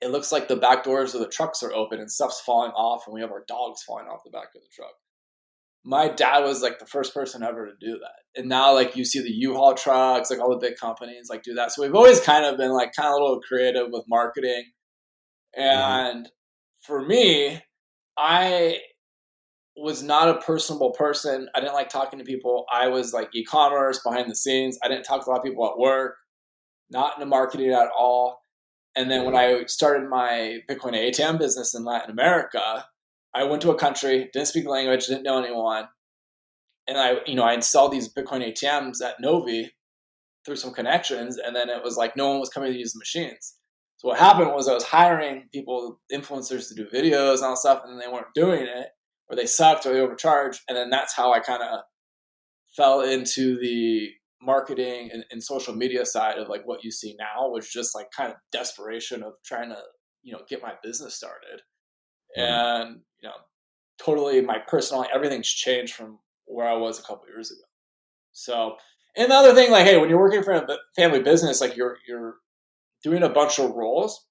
it looks like the back doors of the trucks are open and stuff's falling off, and we have our dogs falling off the back of the truck. My dad was like the first person ever to do that. And now like you see the U-Haul trucks, like all the big companies like do that. So we've always kind of been like kind of a little creative with marketing. Hmm. And for me, I was not a personable person. I didn't like talking to people. I was like e-commerce behind the scenes. I didn't talk to a lot of people at work, not into marketing at all. And then when I started my Bitcoin ATM business in Latin America, I went to a country, didn't speak the language, didn't know anyone. And I installed these Bitcoin ATMs at Novi through some connections. And then it was like no one was coming to use the machines. So what happened was I was hiring people, influencers to do videos and all that stuff, and then they weren't doing it, or they sucked, or they overcharged. And then that's how I kind of fell into the marketing and social media side of like what you see now, which just like kind of desperation of trying to, get my business started. Hmm. And, totally my personal, everything's changed from where I was a couple of years ago. So, and the other thing, like, hey, when you're working for a family business, like you're doing a bunch of roles,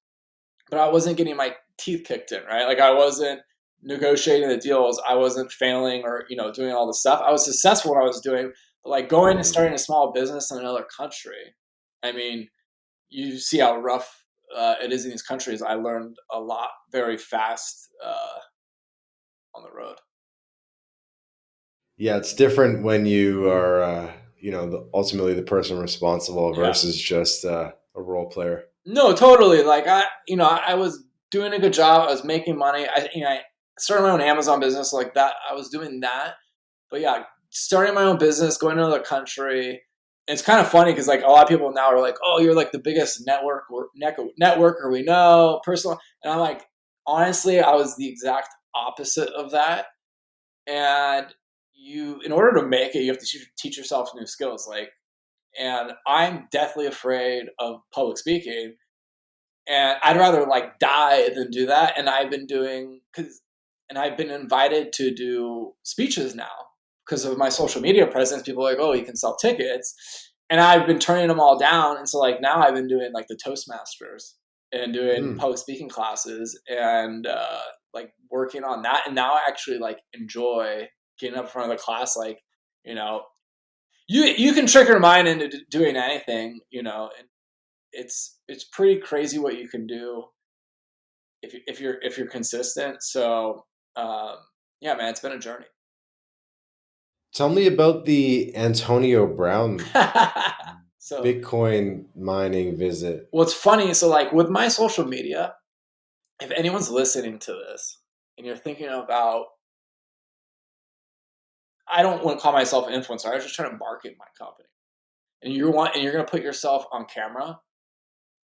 but I wasn't getting my teeth kicked in, right? Like I wasn't negotiating the deals. I wasn't failing or, doing all the stuff. I was successful in what I was doing, but like going and starting a small business in another country, I mean, you see how rough it is in these countries. I learned a lot very fast on the road. Yeah, it's different when you are, ultimately the person responsible Yeah. versus just a role player. No, totally. Like I was doing a good job. I was making money. I started my own Amazon business like that. I was doing that. But yeah, starting my own business, going to another country. It's kind of funny because like a lot of people now are like, "Oh, you're like the biggest networker we know, personal." And I'm like, honestly, I was the exact opposite of that. And in order to make it, you have to teach yourself new skills. Like, and I'm deathly afraid of public speaking, and I'd rather like die than do that. And I've been invited to do speeches now because of my social media presence. People are like, oh, you can sell tickets, and I've been turning them all down. And so like now I've been doing like the Toastmasters and doing Hmm. public speaking classes and like working on that. And now I actually like enjoy getting up in front of the class. Like, you know, you can trick your mind into doing anything, and it's pretty crazy what you can do if you're consistent. So yeah, man, it's been a journey. Tell me about the Antonio Brown So Bitcoin mining visit. what's funny? So like with my social media, if anyone's listening to this and you're thinking about, I don't want to call myself an influencer. I was just trying to market my company, and you're going to put yourself on camera.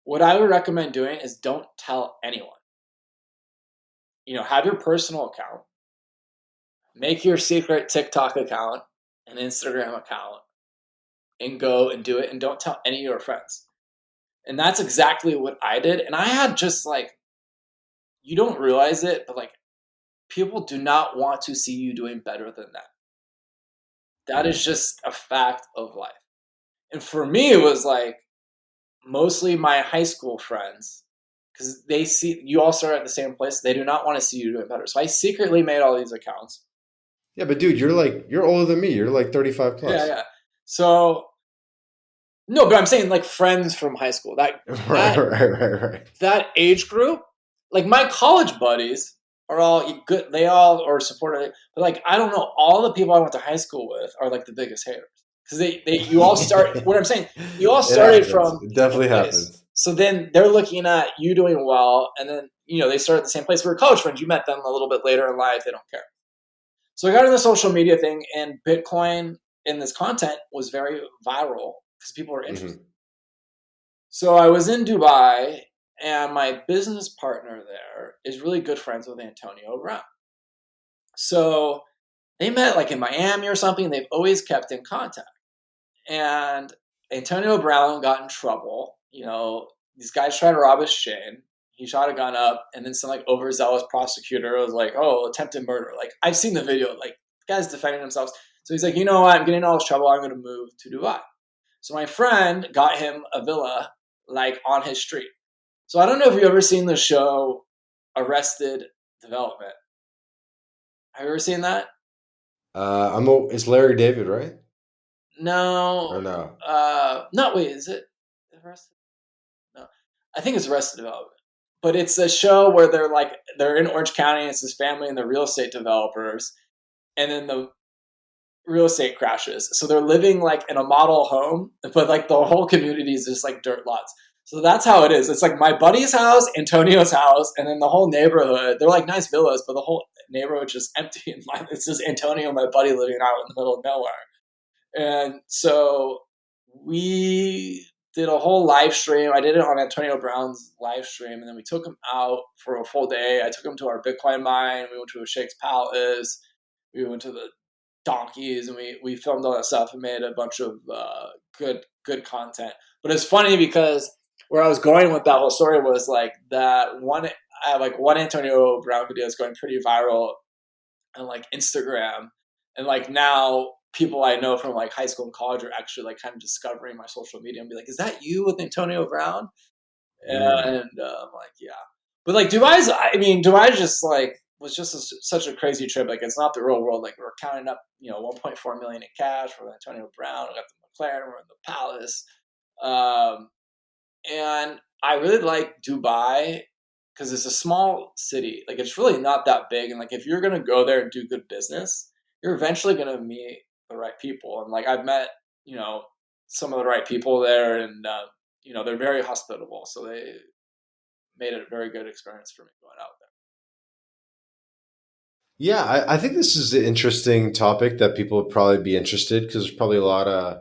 What I would recommend doing is don't tell anyone. Have your personal account, make your secret TikTok account, an Instagram account, and go and do it, and don't tell any of your friends. And that's exactly what I did. And I had just like, you don't realize it, but like people do not want to see you doing better than that. That Hmm. is just a fact of life. And for me, it was like mostly my high school friends because they see you all start at the same place. They do not want to see you doing better. So I secretly made all these accounts. Yeah, but dude, you're older than me. You're like 35 Yeah, plus. yeah. So no, but I'm saying like friends from high school. Right. That age group, like my college buddies are all good. They all are supportive. But like I don't know, all the people I went to high school with are like the biggest haters because you all start. What I'm saying, you all It started happens. from It the same definitely place. happens. So then they're looking at you doing well, and then they start at the same place. We were college friends. You met them a little bit later in life. They don't care. So I got in the social media thing, and Bitcoin in this content was very viral because people were interested. Hmm. So I was in Dubai, and my business partner there is really good friends with Antonio Brown. So they met like in Miami or something. They've always kept in contact. And Antonio Brown got in trouble. These guys tried to rob his chain. He shot a gun up, and then some like overzealous prosecutor was like, "Oh, attempted murder." Like I've seen the video. Like the guy's defending themselves. So he's like, "You know what? I'm getting in all this trouble. I'm going to move to Dubai." So my friend got him a villa like on his street. So I don't know if you've ever seen the show Arrested Development. Have you ever seen that? It's Larry David, right? Or No. no? No, wait, is it Arrested? No. I think it's Arrested Development. But it's a show where they're in Orange County, and it's this family and the real estate developers, and then the real estate crashes. So they're living like in a model home, but like the whole community is just like dirt lots. So that's how it is. It's like my buddy's house, Antonio's house, and then the whole neighborhood. They're like nice villas, but the whole neighborhood's just empty. And it's just Antonio and my buddy living out in the middle of nowhere. And so we did a whole live stream. I did it on Antonio Brown's live stream, and then we took him out for a full day. I took him to our Bitcoin mine. We went to a Sheikh's Palace. We went to the donkeys, and we filmed all that stuff and made a bunch of good content. But it's funny because where I was going with that whole story was like that one. I have like one Antonio Brown video is going pretty viral on like Instagram, and like now people I know from like high school and college are actually like kind of discovering my social media and be like, "Is that you with Antonio Brown?" Mm. And I'm like, "Yeah." But like Dubai just like was just such a crazy trip. Like it's not the real world. Like we're counting up, 1.4 million in cash for Antonio Brown. We got the McLaren. We're in the palace, and I really like Dubai because it's a small city. Like it's really not that big, and like if you're gonna go there and do good business, you're eventually gonna meet the right people. And like I've met, some of the right people there, and they're very hospitable. So they made it a very good experience for me going out there. Yeah, I think this is an interesting topic that people would probably be interested because there's probably a lot of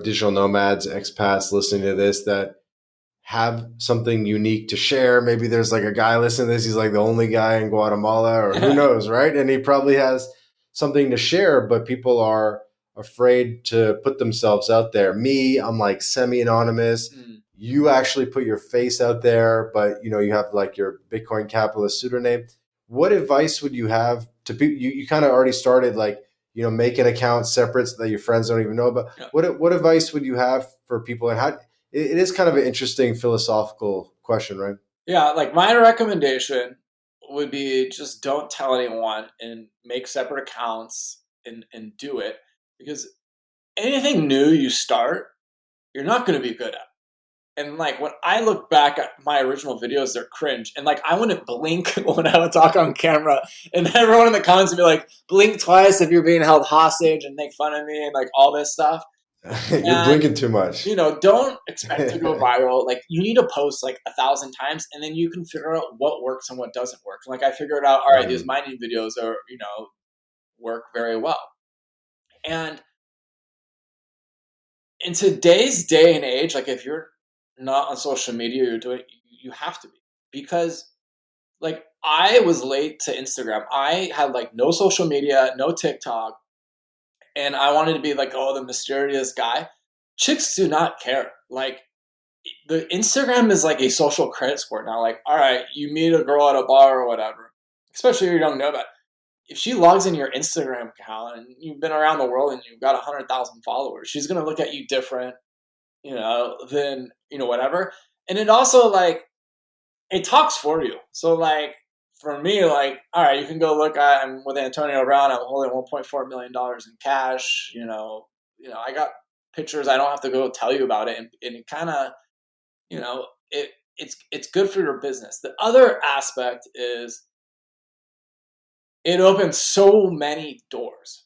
digital nomads, expats listening to this that have something unique to share. Maybe there's like a guy listening to this, he's like the only guy in Guatemala, or who knows, right? And he probably has something to share, but people are afraid to put themselves out there. Me, I'm like semi-anonymous. Mm. You actually put your face out there, but you have like your Bitcoin capitalist pseudonym. What advice would you have to people? You kind of already started like, make an account separate so that your friends don't even know about. Yeah. What advice would you have for people, and how it is kind of an interesting philosophical question, right? Yeah, like my recommendation would be just don't tell anyone and make separate accounts and do it, because anything new you start, you're not going to be good at. And like when I look back at my original videos, they're cringe. And like I wouldn't blink when I would talk on camera. And everyone in the comments would be like, blink twice if you're being held hostage, and make fun of me and like all this stuff. You're And blinking too much. don't expect to go viral. Like you need to post like 1,000 times, and then you can figure out what works and what doesn't work. Like I figured out, all right, these mining videos are, work very well. And in today's day and age, like if you're not on social media, you have to be, because like I was late to Instagram. I had like no social media, no TikTok, and I wanted to be like, oh, the mysterious guy. Chicks do not care. Like the Instagram is like a social credit score now. Like, all right, you meet a girl at a bar or whatever, especially if you don't know about it. If she logs in your Instagram account and you've been around the world and you've got 100,000 followers, she's gonna look at you different, than whatever. And it also like it talks for you. So like for me, like, all right, you can go look at, I'm with Antonio Brown. I'm holding $1.4 million in cash. I got pictures. I don't have to go tell you about it. And it kind of, it's good for your business. The other aspect is it opens so many doors.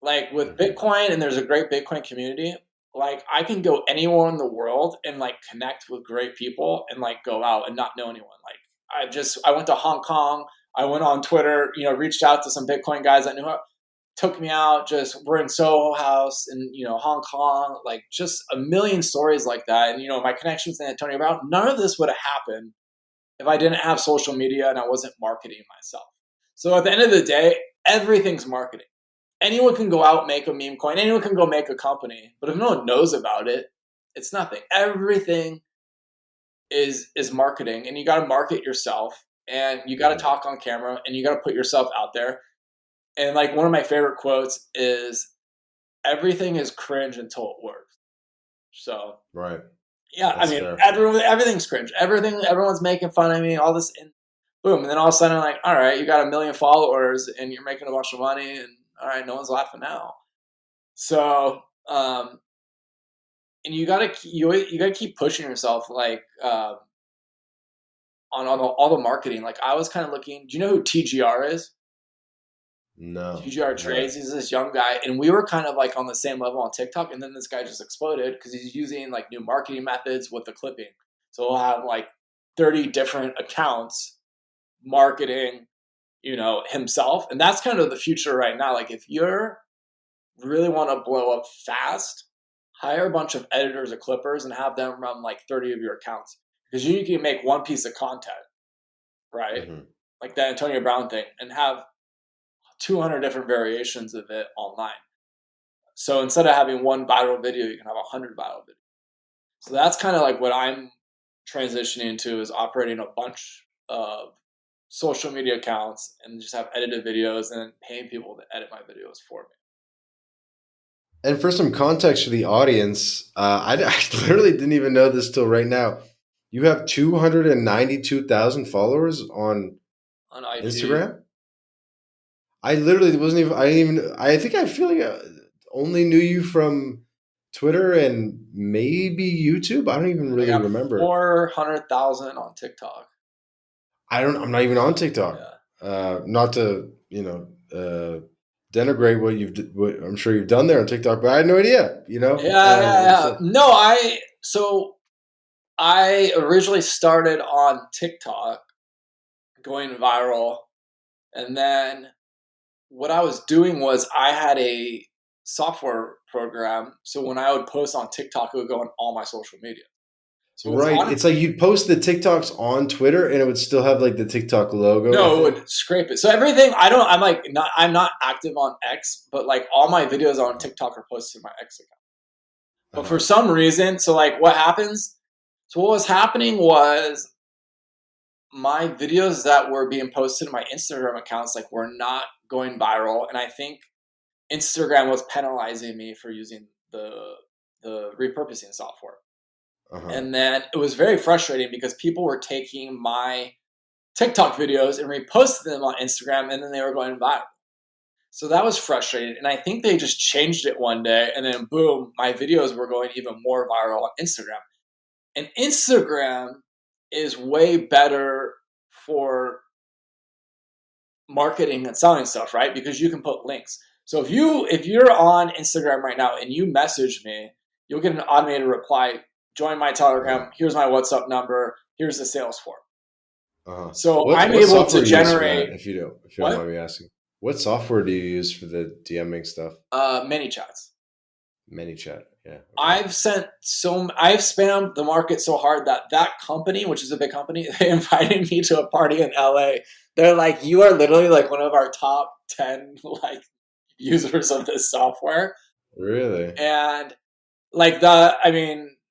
Like with Bitcoin, and there's a great Bitcoin community. Like I can go anywhere in the world and like connect with great people and like go out and not know anyone. Like I went to Hong Kong. I went on Twitter, reached out to some Bitcoin guys I knew, took me out. Just we're in Soho House in Hong Kong. Like just a million stories like that. And my connections with Antonio Brown. None of this would have happened if I didn't have social media and I wasn't marketing myself. So at the end of the day, everything's marketing. Anyone can go out, make a meme coin. Anyone can go make a company. But if no one knows about it, it's nothing. Everything is marketing, and you got to market yourself, and you got to talk on camera, and you got to put yourself out there. And like one of my favorite quotes is, everything is cringe until it works. So, right. Yeah, that's everything's cringe. Everyone's making fun of me, all this, and boom. And then all of a sudden, I'm like, all right, you got 1 million followers, and you're making a bunch of money, and all right, no one's laughing now. So, and you gotta keep pushing yourself, like on all the marketing. Like I was kind of looking. Do you know who TGR is? No. TGR Trades. He's this young guy, and we were kind of like on the same level on TikTok. And then this guy just exploded because he's using like new marketing methods with the clipping. So we'll have like 30 different accounts marketing, himself. And that's kind of the future right now. Like if you're really want to blow up fast, hire a bunch of editors or clippers and have them run like 30 of your accounts, because you can make one piece of content, right? Mm-hmm. Like that Antonio Brown thing, and have 200 different variations of it online. So instead of having one viral video, you can have 100 viral videos. So that's kind of like what I'm transitioning to, is operating a bunch of social media accounts and just have edited videos and then paying people to edit my videos for me. And for some context for the audience, I literally didn't even know this till right now. You have 292,000 followers on Instagram? I literally wasn't even, I think I feel like I only knew you from Twitter and maybe YouTube. I don't even really remember. 400,000 on TikTok. I'm not even on TikTok. Yeah. Not to, denigrate what I'm sure you've done there on TikTok, but I had no idea, Yeah. No, I originally started on TikTok going viral, and then what I was doing was I had a software program, so when I would post on TikTok, it would go on all my social media. So it's like you'd post the TikToks on Twitter and it would still have like the TikTok logo. No, it would scrape it. So everything, I'm not active on X, but like all my videos on TikTok are posted to my X account. But for some reason, so like what happens? So what was happening was my videos that were being posted to my Instagram accounts like were not going viral, and I think Instagram was penalizing me for using the repurposing software. And then it was very frustrating because people were taking my TikTok videos and reposting them on Instagram, and then they were going viral. So that was frustrating. And I think they just changed it one day, and then boom, my videos were going even more viral on Instagram. And Instagram is way better for marketing and selling stuff, right? Because you can put links. So if you're on Instagram right now and you message me, you'll get an automated reply. Join my Telegram. Here's my WhatsApp number. Here's the sales form. So I'm able to generate. If you don't mind me asking, what software do you use for the DMing stuff? ManyChats. ManyChat. Yeah. Okay. I've spammed the market so hard that company, which is a big company, they invited me to a party in LA. They're like, you are literally like one of our top 10 like users of this software. Really? And like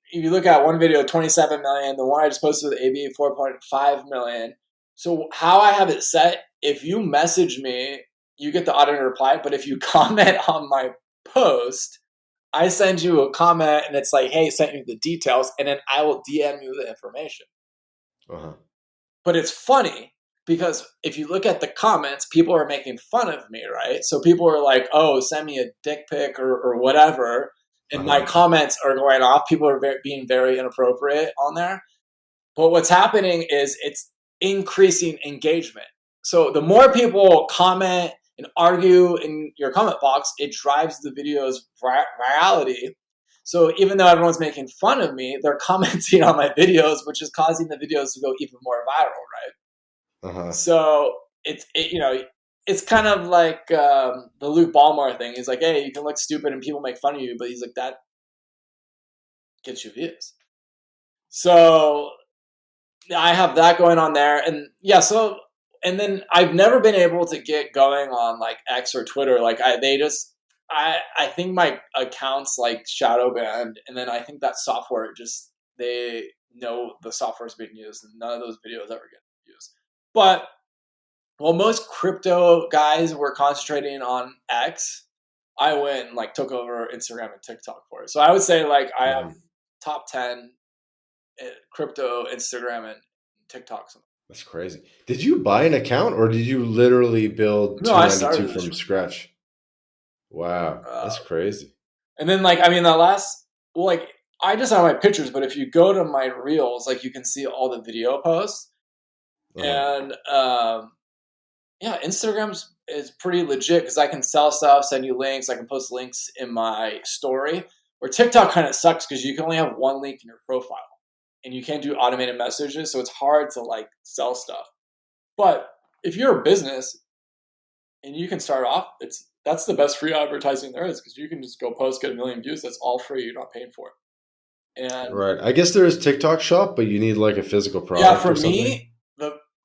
if you look at one video, 27 million, the one I just posted with AB, 4.5 million. So how I have it set, if you message me, you get the automated reply. But if you comment on my post, I send you a comment and it's like, hey, send you the details. And then I will DM you the information. But it's funny because if you look at the comments, people are making fun of me, right? So people are like, oh, send me a dick pic or whatever. And my comments are going off. People are being very inappropriate on there. But what's happening is it's increasing engagement. So the more people comment and argue in your comment box, it drives the video's virality. So even though everyone's making fun of me, they're commenting on my videos, which is causing the videos to go even more viral, right? So it's kind of like the Luke Ballmore thing. He's like, hey, you can look stupid and people make fun of you, but he's like, that gets you views. So I have that going on there. And yeah, so, and then I've never been able to get going on like X or Twitter. Like I think my account's like shadow banned. And then I think that software they know the software's being used and none of those videos ever get used. But while most crypto guys were concentrating on X, I went and like took over Instagram and TikTok for it. So I would say like I have top 10 crypto, Instagram, and TikTok. That's crazy. Did you buy an account or did you literally build 292 from scratch? Wow, that's crazy. And then like, I mean, like I just have my pictures, but if you go to my reels, like you can see all the video posts. And yeah, Instagram is pretty legit because I can sell stuff, send you links. I can post links in my story. Where TikTok kind of sucks because you can only have one link in your profile. And you can't do automated messages, so it's hard to like sell stuff. But if you're a business and you can start off, that's the best free advertising there is because you can just go post, get 1 million views. That's all free. You're not paying for it. And right. I guess there is TikTok Shop, but you need like a physical product. Yeah,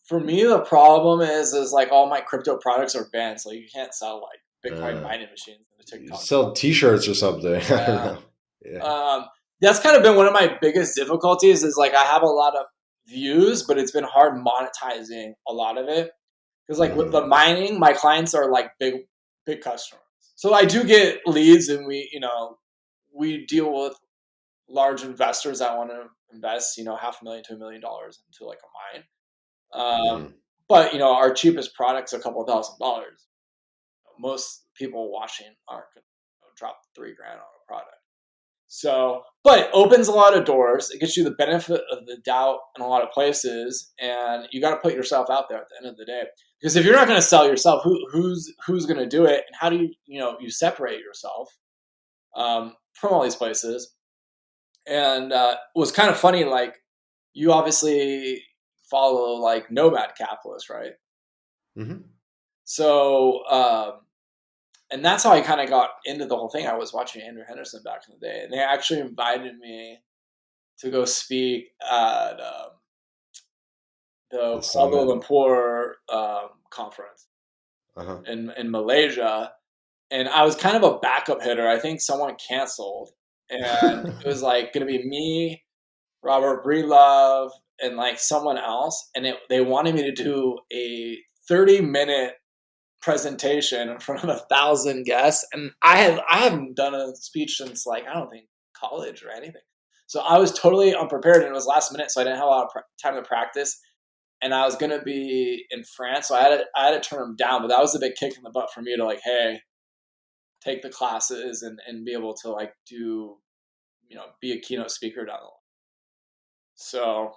for me, the problem is like all my crypto products are banned, so you can't sell like Bitcoin mining machines in the TikTok. You sell T-shirts or something. I don't know. Yeah. That's kind of been one of my biggest difficulties is like I have a lot of views, but it's been hard monetizing a lot of it. Because like with the mining, my clients are like big customers. So I do get leads and we deal with large investors that want to invest, $500,000 to $1 million into like a mine. But our cheapest product's a couple $1,000. Most people watching aren't going to drop $3,000 on a product. So, but it opens a lot of doors. It gets you the benefit of the doubt in a lot of places, and you got to put yourself out there at the end of the day. Because if you're not going to sell yourself, who's going to do it? And how do you separate yourself from all these places? And it was kind of funny. Like you obviously follow like Nomad Capitalist, right? Mm-hmm. So. And that's how I kind of got into the whole thing. I was watching Andrew Henderson back in the day, and they actually invited me to go speak at the Kuala Lumpur conference in Malaysia. And I was kind of a backup hitter. I think someone canceled, and it was like going to be me, Robert Breedlove, and like someone else. And they wanted me to do a 30-minute presentation in front of 1,000 guests, and I haven't done a speech since like I don't think college or anything. So I was totally unprepared, and it was last minute, so I didn't have a lot of time to practice. And I was going to be in France, so I had to turn them down. But that was a big kick in the butt for me to like, hey, take the classes and be able to like do, be a keynote speaker down the line. So.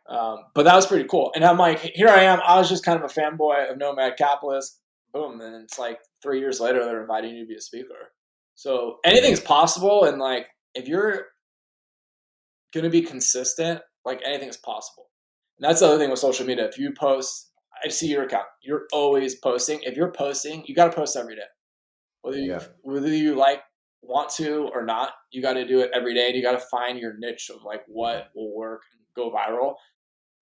But that was pretty cool. And I'm like, here I am. I was just kind of a fanboy of Nomad Capitalist. Boom. And it's like 3 years later, they're inviting you to be a speaker. So anything's possible. And like, if you're going to be consistent, like anything's possible. And that's the other thing with social media. If you post, I see your account, you're always posting. If you're posting, you got to post every day. Whether you want to or not, you got to do it every day. And you got to find your niche of like what will work and go viral.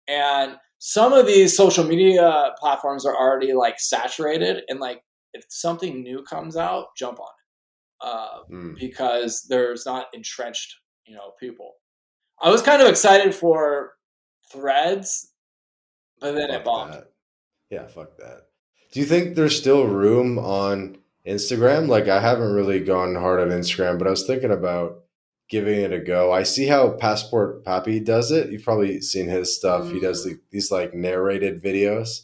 And some of these social media platforms are already like saturated, and like if something new comes out, jump on it because there's not entrenched, people. I was kind of excited for Threads, but then it bombed. Yeah, fuck that. Do you think there's still room on Instagram? Like I haven't really gone hard on Instagram, but I was thinking about giving it a go. I see how Passport Pappy does it. You've probably seen his stuff. He does Mm. these like narrated videos,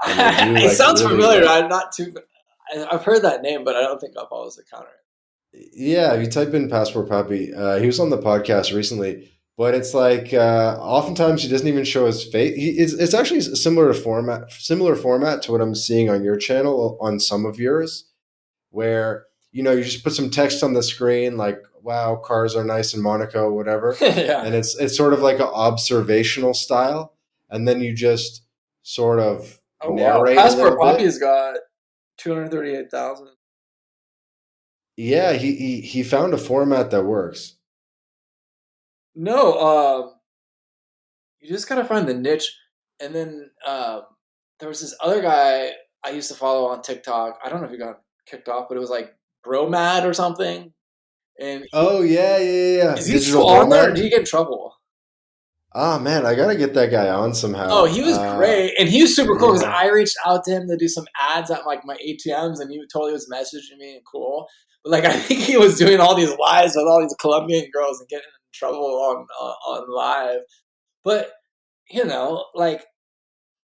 and they do It like sounds really familiar. like I'm not too. I've heard that name, but I don't think I'll follow his account. yeah. If you type in Passport Pappy, he was on the podcast recently. But it's like oftentimes he doesn't even show his face. It's actually similar format to what I'm seeing on your channel on some of yours, where you just put some text on the screen like wow, cars are nice in Monaco, whatever, Yeah. and it's sort of like an observational style, and then you just sort of Oh wow, narrate a Passport little bit. Poppy's got 238,000. Yeah, he found a format that works. No, you just gotta find the niche, and then there was this other guy I used to follow on TikTok. I don't know if he got kicked off, but it was like Bro Mad or something. And Oh is yeah, he Digital still on there, or did Bromad. he get in trouble? Ah man, I gotta get that guy on Oh, somehow. he was great, and he was super cool because Yeah. I reached out to him to do some ads at like my ATMs, and he totally was messaging me and cool. But like, I think he was doing all these lives with all these Colombian girls and getting in trouble on live. But like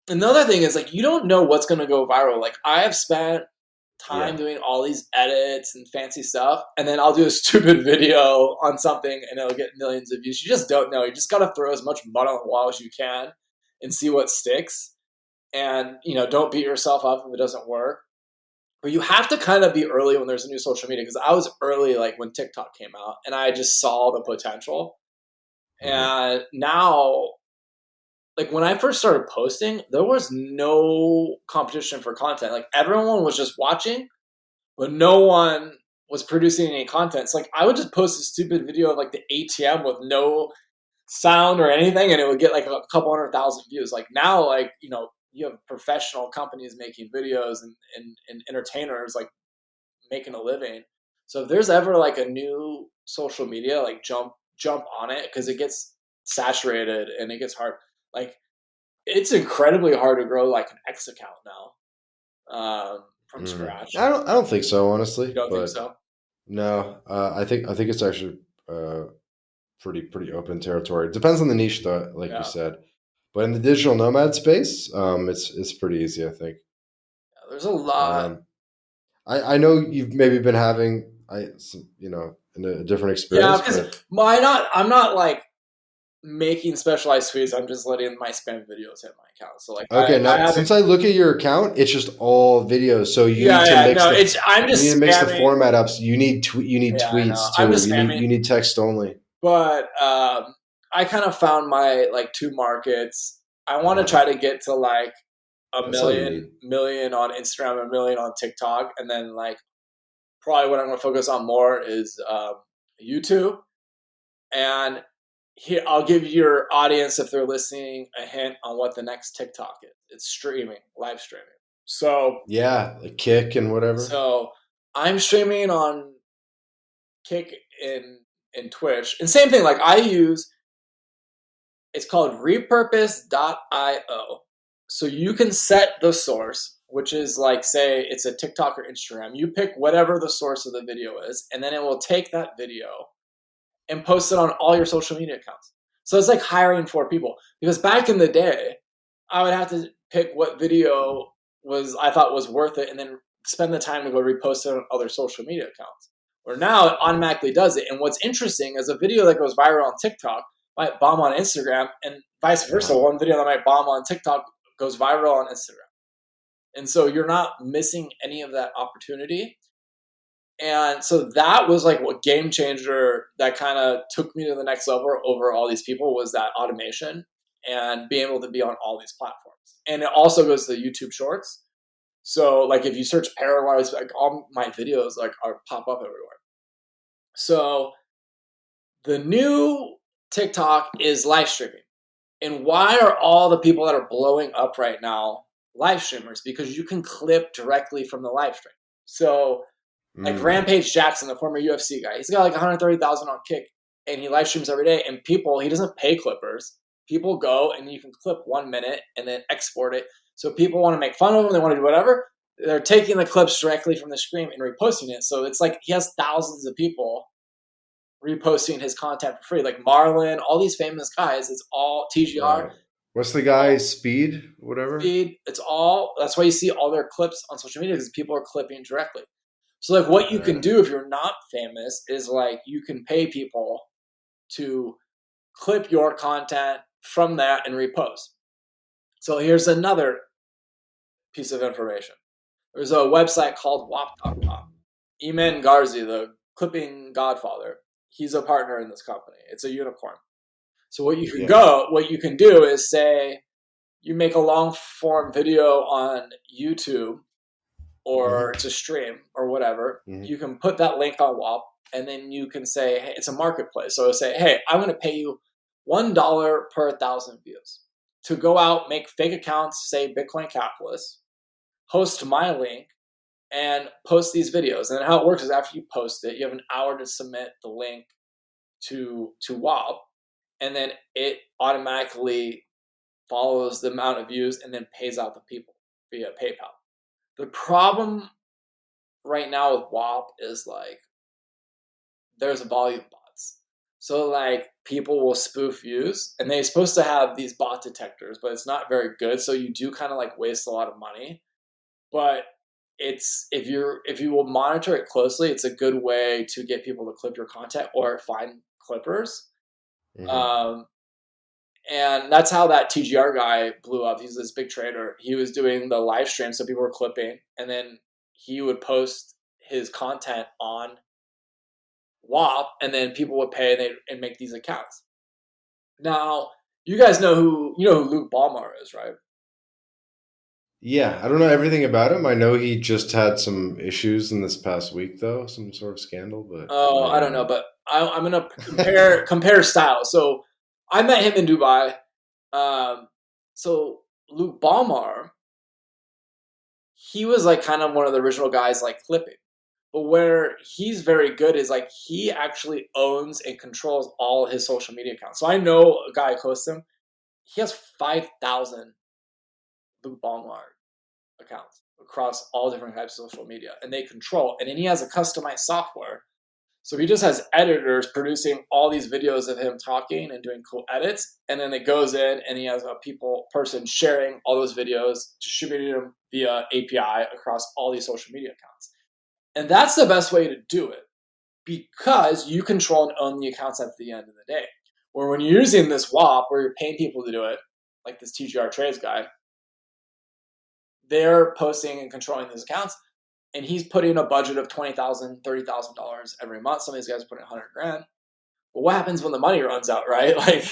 another thing is like you don't know what's going to go viral. Like I have spent time Yeah. doing all these edits and fancy stuff, and then I'll do a stupid video on something and it'll get millions of views. You just don't know. You just got to throw as much mud on the wall as you can and see what sticks. And don't beat yourself up if it doesn't work. But you have to kind of be early when there's a new social media because I was early like when TikTok came out and I just saw the potential. Mhm. And now like when I first started posting, there was no competition for content. Like everyone was just watching, but no one was producing any content. So like I would just post a stupid video of like the ATM with no sound or anything, and it would get like a couple 100,000 views. Like now, like you have professional companies making videos and entertainers like making a living. So if there's ever like a new social media, like jump on it because it gets saturated and it gets hard. Like it's incredibly hard to grow like an X account now from scratch. I don't think so You honestly, don't think but so? no, I think it's actually pretty open territory. It depends on the niche though, like you Yeah. said. But in the digital nomad space, it's pretty easy, I think. There's a lot. Um, I know you've maybe been having in a different Yeah, experience, because but I'm not like making specialized tweets. I'm just letting my spam videos hit my account. So like okay, I now haven't. since I look at your account, it's just all videos. So Yeah, yeah. No, it's I'm you need to just mix the spamming. format up. So you need Yeah, I know. tweets I'm too. just spamming. You need text only. But I kind of found my like two markets. I want to Uh-huh. try to get to like a That's all you million need. million on Instagram, a million on TikTok, and then like probably what I'm going to focus on more is YouTube. And here, I'll give your audience, if they're listening, a hint on what the next TikTok is. It's streaming, live streaming. So, Yeah, like Kick and whatever. so I'm streaming on Kick in Twitch, and same thing. Like I use, it's called repurpose.io. So you can set the source, which is like, say, it's a TikTok or Instagram. You pick whatever the source of the video is, and then it will take that video and post it on all your social media accounts. So it's like hiring four people. Because back in the day, I would have to pick what video I thought was worth it and then spend the time to go repost it on other social media accounts. Where now it automatically does it. And what's interesting is a video that goes viral on TikTok might bomb on Instagram, and vice versa. Uh-huh. One video that might bomb on TikTok goes viral on Instagram. And so you're not missing any of that opportunity. And so that was like what game changer that kind of took me to the next level over all these people was that automation and being able to be on all these platforms. And it also goes to YouTube Shorts. So like if you search Paraguay, like all my videos like are pop up everywhere. So the new TikTok is live streaming. And why are all the people that are blowing up right now live streamers? Because you can clip directly from the live stream. So like Mm. Rampage Jackson, the former UFC guy, he's got like 130,000 on Kick, and he live streams every day. And he doesn't pay clippers. People go and you can clip 1 minute and then export it. So people want to make fun of him, they want to do whatever. They're taking the clips directly from the screen and reposting it. So it's like he has thousands of people reposting his content for free. Like Marlon, all these famous guys, it's all TGR. Right. What's the guy? Speed, whatever. Feed. It's all. That's why you see all their clips on social media because people are clipping directly. So like, what you can do if you're not famous is like you can pay people to clip your content from that and repost. So here's another piece of information. There's a website called WAP.com. Eman Garzi, the clipping godfather, he's a partner in this company. It's a unicorn. So what you can do is say you make a long form video on YouTube or to stream or whatever. You can put that link on WAP and then you can say, hey, it's a marketplace. So say, hey, I'm going to pay you $1 per 1,000 views to go out, make fake accounts, say Bitcoin Capitalist, host my link, and post these videos. And then how it works is after you post it, you have an hour to submit the link to WAP, and then it automatically follows the amount of views and then pays out the people via PayPal. The problem right now with WAP is like there's volume bots. So like people will spoof views and they're supposed to have these bot detectors, but it's not very good. So you do kind of like waste a lot of money. But it's if you will monitor it closely, it's a good way to get people to clip your content or find clippers. And that's how that TGR guy blew up. He's this big trader. He was doing the live stream, so people were clipping, and then he would post his content on WAP, and then people would pay and make these accounts. Now, you guys know who Luke Ballmar is, right? Yeah, I don't know everything about him. I know he just had some issues in this past week, though, some sort of scandal. But I don't know. But I'm gonna compare styles. So I met him in Dubai. So Luke Ballmar, he was like kind of one of the original guys like clipping. But where he's very good is like he actually owns and controls all his social media accounts. So I know a guy close to him. He has 5,000 Luke Ballmar accounts across all different types of social media, and they control. And then he has a customized software. So he just has editors producing all these videos of him talking and doing cool edits, and then it goes in, and he has a person sharing all those videos, distributing them via API across all these social media accounts. And that's the best way to do it because you control and own the accounts at the end of the day. Where when you're using this WAP, where you're paying people to do it, like this TGR Trades guy, they're posting and controlling these accounts, and he's putting a budget of $20,000, $30,000 every month. Some of these guys are putting $100,000. But what happens when the money runs out, right? Like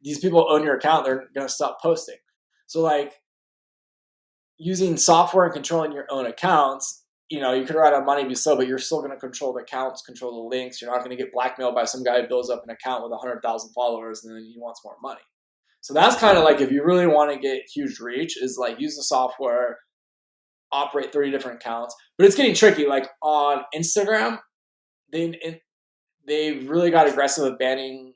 these people own your account, they're going to stop posting. So like using software and controlling your own accounts, you could write on money be slow, but you're still going to control the accounts, control the links. You're not going to get blackmailed by some guy who builds up an account with 100,000 followers and then he wants more money. So that's kind of like if you really want to get huge reach is like use the software, operate 30 different accounts. But it's getting tricky. Like on Instagram, they really got aggressive at banning,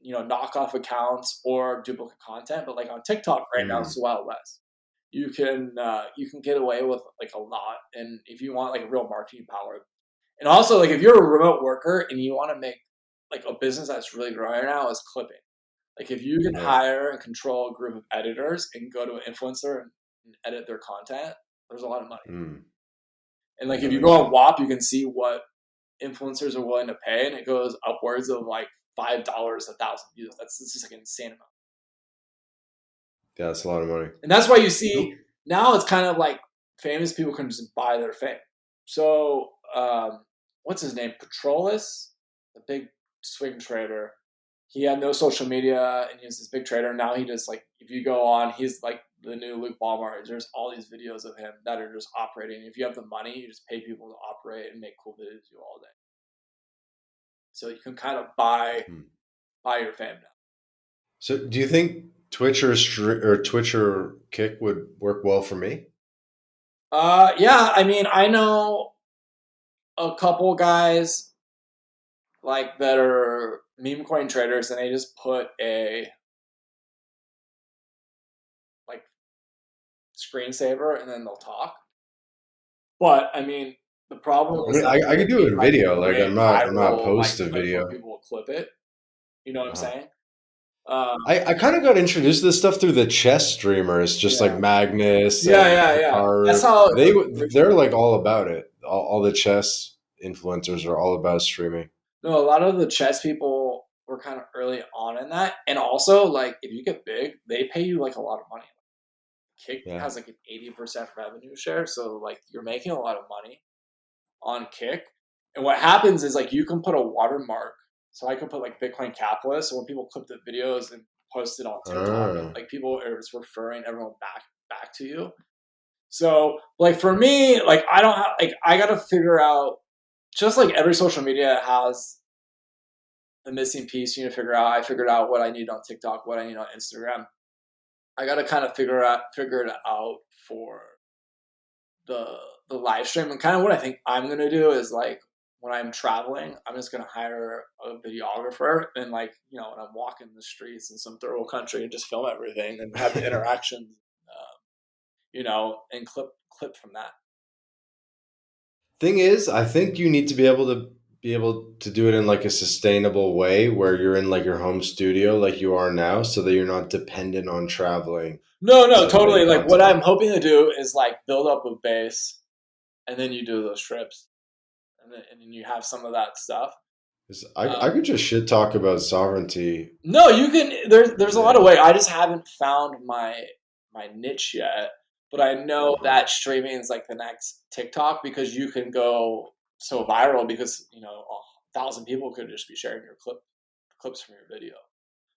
knockoff accounts or duplicate content. But like on TikTok right now, it's the Wild West. You can get away with like a lot, and if you want like real marketing power, and also like if you're a remote worker and you want to make like a business that's really growing right now is clipping. Like if you can hire and control a group of editors and go to an influencer and edit their content, there's a lot of money. And like if you go on WAP, you can see what influencers are willing to pay, and it goes upwards of like $5 1,000 views. That's just like an insane amount. Yeah, that's a lot of money. And that's why you see now it's kind of like famous people can just buy their fame. So what's his name? Petrolis, the big swing trader. He had no social media and he was this big trader. Now he just like, if you go on, he's like the new Luke Ballmar. There's all these videos of him that are just operating. If you have the money, you just pay people to operate and make cool videos you all day. So you can kind of buy your fame now. So do you think Twitch or Kick would work well for me? Yeah, I mean, I know a couple guys like that are meme coin traders, and they just put a like screensaver and then they'll talk. But I mean, The problem I is mean, that I it could would do be it in like video. a Like great I'm not viral like opposed to clip where video. people will clip it. You know what I'm Uh-huh. saying? Um, I kind of got introduced to this stuff through the chess streamers, just like yeah, Magnus yeah, and yeah, yeah. That's Hikaru. how it They was they're originally. like all about it. All the chess influencers are all about streaming. No, a lot of the chess people were kind of early on in that, and also like if you get big, they pay you like a lot of money. Kick Yeah. has like an 80% revenue share, so like you're making a lot of money on Kick. And what happens is like you can put a watermark. So I can put like Bitcoin capitalist. So when people clip the videos and post it on TikTok, Ah. like people are just referring everyone back to you. So like for me, like I don't have like I gotta figure out just like every social media has the missing piece you need to figure out. I figured out what I need on TikTok, what I need on Instagram. I gotta kind of figure it out for the the live stream. And kind of what I think I'm gonna do is like when I'm traveling, I'm just gonna hire a videographer and like when I'm walking the streets in some third world country and just film everything and have the interactions, and clip from that. Thing is, I think you need to be able to do it in like a sustainable way where you're in like your home studio like you are now, so that you're not dependent on traveling No, no, to make totally. Like what content. I'm hoping to do is like build up a base, and then you do those trips, and then you have some of that stuff. 'Cause Uh, I could just shit talk about sovereignty. no, you can. There's a lot of Yeah. way. I just haven't found my niche yet, but I know Mhm. that streaming is like the next TikTok because you can go so viral because 1,000 people could just be sharing your clips from your video.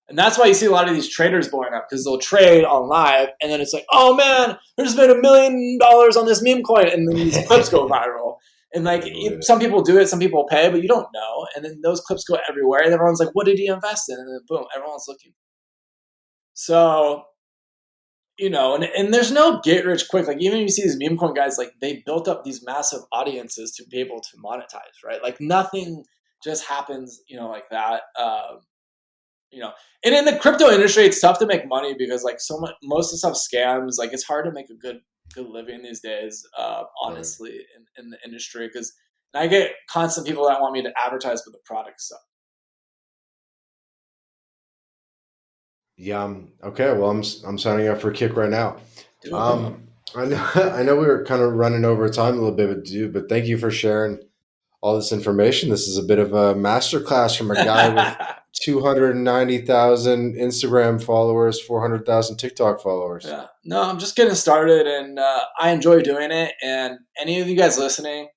And that's why you see a lot of these traders blowing up because they'll trade on live and then it's like, oh man, I just made $1 million on this meme coin, and then these clips go viral. And like I believe it. some people do it, some people pay, but you don't know. And then those clips go everywhere, and everyone's like, what did he invest in? And then boom, everyone's looking. So and there's no get rich quick. Like even you see these meme coin guys, like they built up these massive audiences to be able to monetize, right? Like nothing just happens, like that. You know, and in the crypto industry, it's tough to make money because like so much, most of the stuff scams. Like it's hard to make a good living these days. Right. Honestly, in the industry, because I get constant people that want me to advertise with the product stuff. Yeah. Okay. Well, I'm signing up for Kick right now. Do it, bro. I know I know we were kind of running over time a little bit, dude, but thank you for sharing all this information. This is a bit of a masterclass from a guy with 290,000 Instagram followers, 400,000 TikTok followers. Yeah. No, I'm just getting started, and I enjoy doing it. And any of you guys listening,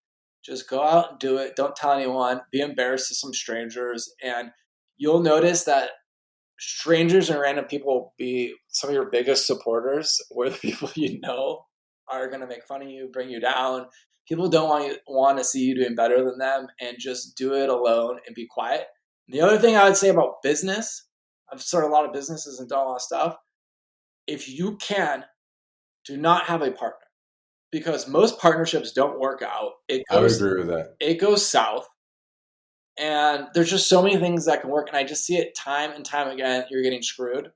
just go out and do it. Don't tell anyone. Be embarrassed to some strangers, and you'll notice that strangers and random people will be some of your biggest supporters, where the people are going to make fun of you, bring you down. People don't want to see you doing better than them, and just do it alone and be quiet. The other thing I would say about business, I've started a lot of businesses and done a lot of stuff. If you can, do not have a partner, because most partnerships don't work out. It I would goes agree with that. it goes south, and there's just so many things that can work, and I just see it time and time again. You're getting screwed,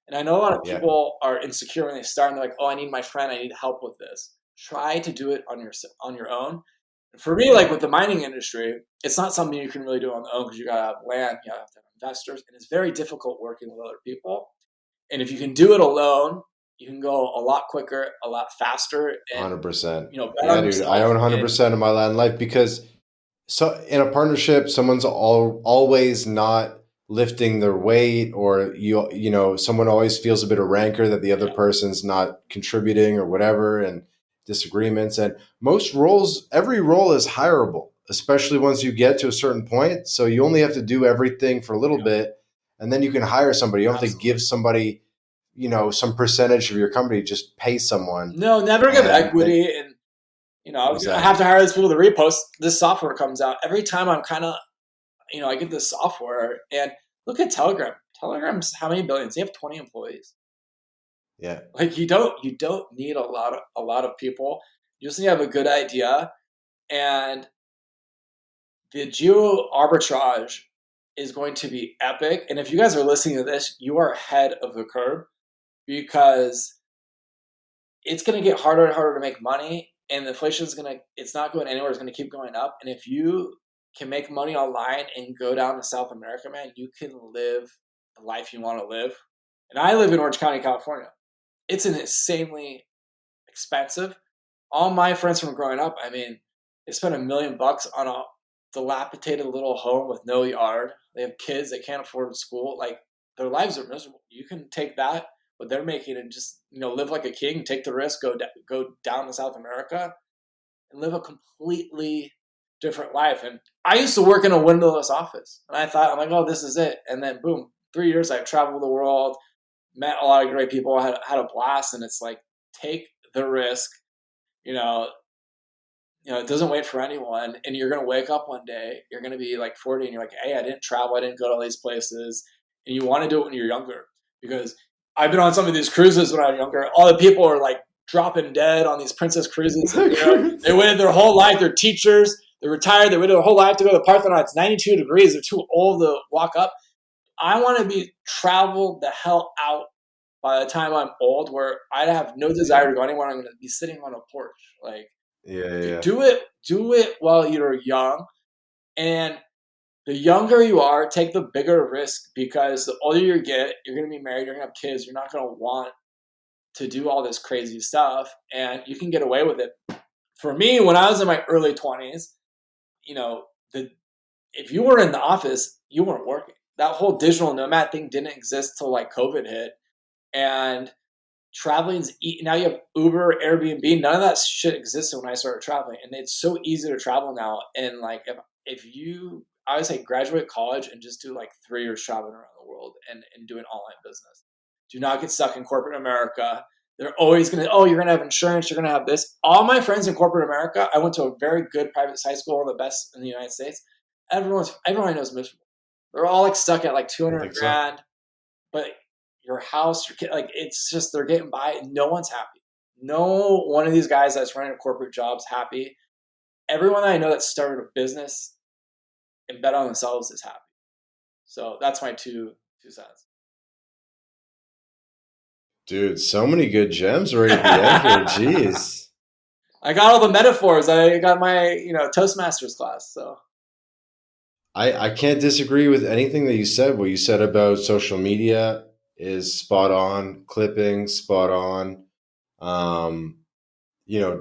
and I know a lot of Yeah. people are insecure when they start, and they're like, "Oh, I need my friend. I need help with this." Try to do it on your own. For me, like with the mining industry, it's not something you can really do on your own because you gotta have land, you gotta have to have investors, and it's very difficult working with other people. And if you can do it alone, you can go a lot quicker, a lot faster, and 100%. bet Yeah, on dude. I yourself. own And 100% of my Latin life because so in a partnership, someone's always not lifting their weight, or someone always feels a bit of rancor that the other yeah, person's not contributing or whatever, and disagreements. And every role is hireable, especially once you get to a certain point. So you only have to do everything for a little yeah, bit, and then you can hire somebody. You don't have to absolutely. give somebody, some percentage of your company. Just pay someone, No, never give and then equity. And I have exactly. to hire these people to repost. This software comes out every time. I'm kind of I get this software, and look at Telegram. Telegram's how many billions? They have 20 employees. Yeah. Like you don't need a lot of people. You just need to have a good idea, and the geo arbitrage is going to be epic. And if you guys are listening to this, you are ahead of the curve because it's going to get harder and harder to make money. and the inflation is it's not going anywhere. It's going to keep going up. And if you can make money online and go down to South America, man, you can live the life you want to live. And I live in Orange County, California. It's an insanely expensive. All my friends from growing up, I mean, they spent $1 million on a dilapidated little home with no yard. They have kids, they can't afford school. Like, their lives are miserable. You can take that, what they're making, and just, live like a king, take the risk, go down to South America and live a completely different life. And I used to work in a windowless office, and I'm like, oh, this is it. And then boom, 3 years I've traveled the world, met a lot of great people, had a blast. And it's like, take the risk. It doesn't wait for anyone. And you're going to wake up one day, you're going to be like 40, and you're like, hey, I didn't travel, I didn't go to all these places. And you want to do it when you're younger, because I've been on some of these cruises when I was younger. All the people are like dropping dead on these princess cruises. They waited their whole life. They're teachers. They're retired. They waited their whole life to go to the Parthenon. It's 92 degrees. They're too old to walk up. I want to be traveled the hell out by the time I'm old, where I have no desire to go anywhere. I'm going to be sitting on a porch. Like, Yeah. do it while you're young. And the younger you are, take the bigger risk, because the older you get, you're going to be married, you're going to have kids, you're not going to want to do all this crazy stuff, and you can get away with it. For me, when I was in my early 20s, if you were in the office, you weren't working. That whole digital nomad thing didn't exist till like COVID hit. And traveling's now you have Uber, Airbnb, none of that shit existed when I started traveling. And it's so easy to travel now. And like, if you, I would say, graduate college and just do like 3 years traveling around the world and do an online business. Do not get stuck in corporate America. They're always going to, oh, you're going to have insurance, you're going to have this. All my friends in corporate America, I went to a very good private high school, one of the best in the United States. Everyone I know is miserable. They're all like stuck at like 200 grand, but your house, your kid, like, it's just, they're getting by. No one's happy. No one of these guys that's running a corporate job's happy. Everyone that I know that started a business and bet on themselves is happy. So that's my two cents. Dude, so many good gems right at the end here. Jeez. I got all the metaphors. I got my, Toastmasters class. So I can't disagree with anything that you said. What you said about social media is spot on. Clipping, spot on.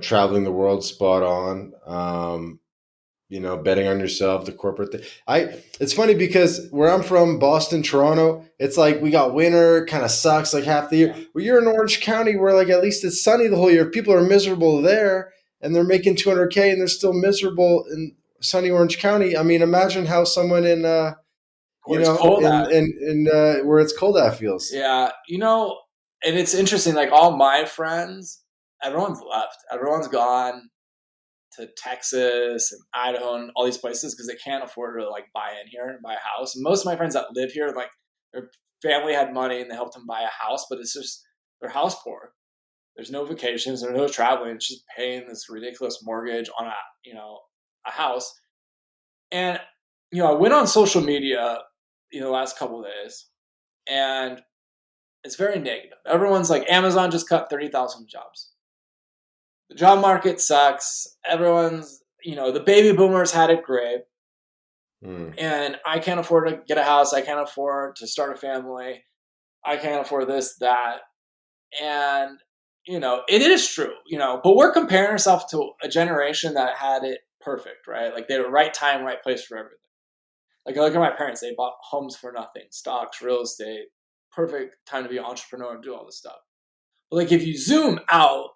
Traveling the world, spot on. Betting on yourself, the corporate thing. It's funny because where I'm from, Boston, Toronto, it's like we got winter, kind of sucks like half the year. Well, you're in Orange County where like at least it's sunny the whole year. People are miserable there and they're making $200K and they're still miserable in sunny Orange County. I mean, imagine how someone in where it's cold at feels. Yeah, and it's interesting. Like, all my friends, everyone's left. Everyone's gone to Texas and Idaho and all these places because they can't afford to like buy in here and buy a house. And most of my friends that live here, like, their family had money and they helped them buy a house, but it's just, they're house poor. There's no vacations, there's no traveling. It's just paying this ridiculous mortgage on a house. And I went on social media the last couple of days, and it's very negative. Everyone's like, Amazon just cut 30,000 jobs. The job market sucks. Everyone's, the baby boomers had it great. And I can't afford to get a house. I can't afford to start a family. I can't afford this, that. And, it is true, but we're comparing ourselves to a generation that had it perfect, right? Like, they were right time, right place for everything. Like, I look at my parents, they bought homes for nothing, stocks, real estate, perfect time to be an entrepreneur and do all this stuff. But like, if you zoom out,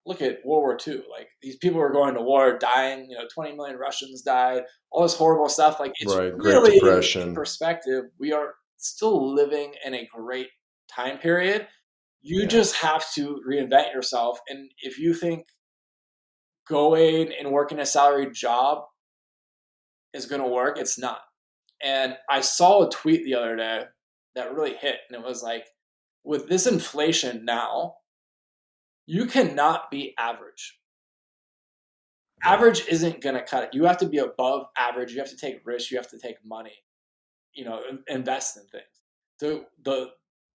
look at World War II. Like, these people were going to war, dying, 20 million Russians died, all this horrible stuff. Like, it's right, really, Great Depression. In perspective, we are still living in a great time period. You just have to reinvent yourself. And if you think going and working a salaried job is going to work, it's not. And I saw a tweet the other day that really hit. And it was like, with this inflation now, you cannot be average. Average isn't going to cut it. You have to be above average. You have to take risks. You have to take money, invest in things. The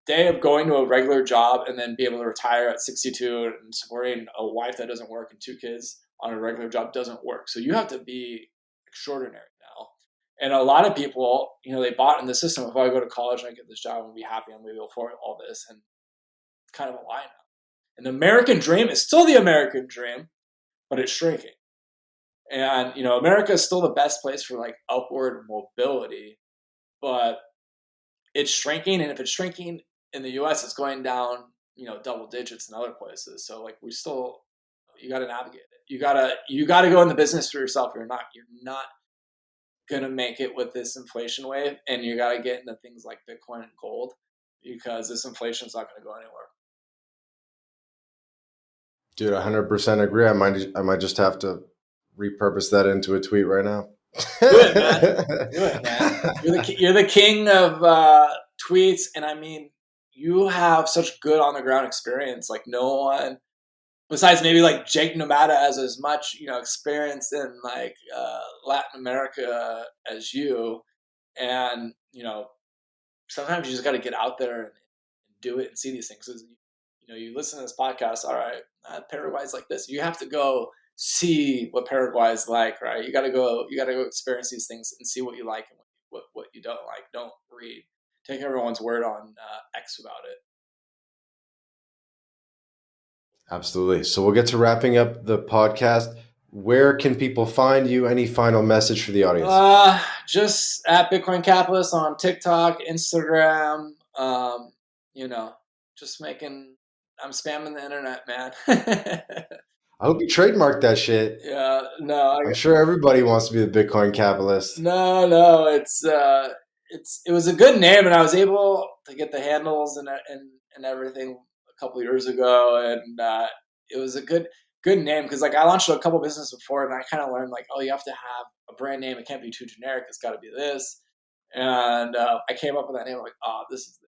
day of going to a regular job and then be able to retire at 62 and supporting a wife that doesn't work and 2 kids on a regular job doesn't work. So you have to be extraordinary now. And a lot of people, they bought in the system. If I go to college and I get this job, I'm going to be happy. I'm going to be able to afford all this. And it's kind of a lie now. And the American dream is still the American dream, but it's shrinking. And, America is still the best place for like upward mobility, but it's shrinking. And if it's shrinking in the US, it's going down, double digits in other places. So like you got to navigate it. You got to go in the business for yourself. You're not going to make it with this inflation wave. And you got to get into things like Bitcoin and gold because this inflation is not going to go anywhere. Dude, 100% agree. I might just have to repurpose that into a tweet right now. Do it, man. Do it, man. You're the king of tweets, and I mean, you have such good on the ground experience. Like no one, besides maybe like Jake Nomada, has as much experience in like Latin America as you, and sometimes you just got to get out there and do it and see these things. You listen to this podcast. All right, Paraguay's like this. You have to go see what Paraguay is like, right? You got to go experience these things and see what you like and what you don't like. Don't take everyone's word on X about it. Absolutely. So we'll get to wrapping up the podcast. Where can people find you? Any final message for the audience? Just at Bitcoin Capitalist on TikTok, Instagram, I'm spamming the internet, man. I hope you trademark that shit. Yeah, no. I'm sure everybody wants to be the Bitcoin Capitalist. No, it was a good name, and I was able to get the handles and everything a couple of years ago, and it was a good name because like I launched a couple businesses before, and I kind of learned like, oh, you have to have a brand name. It can't be too generic. It's got to be this, and I came up with that name. I'm like, oh, this is it.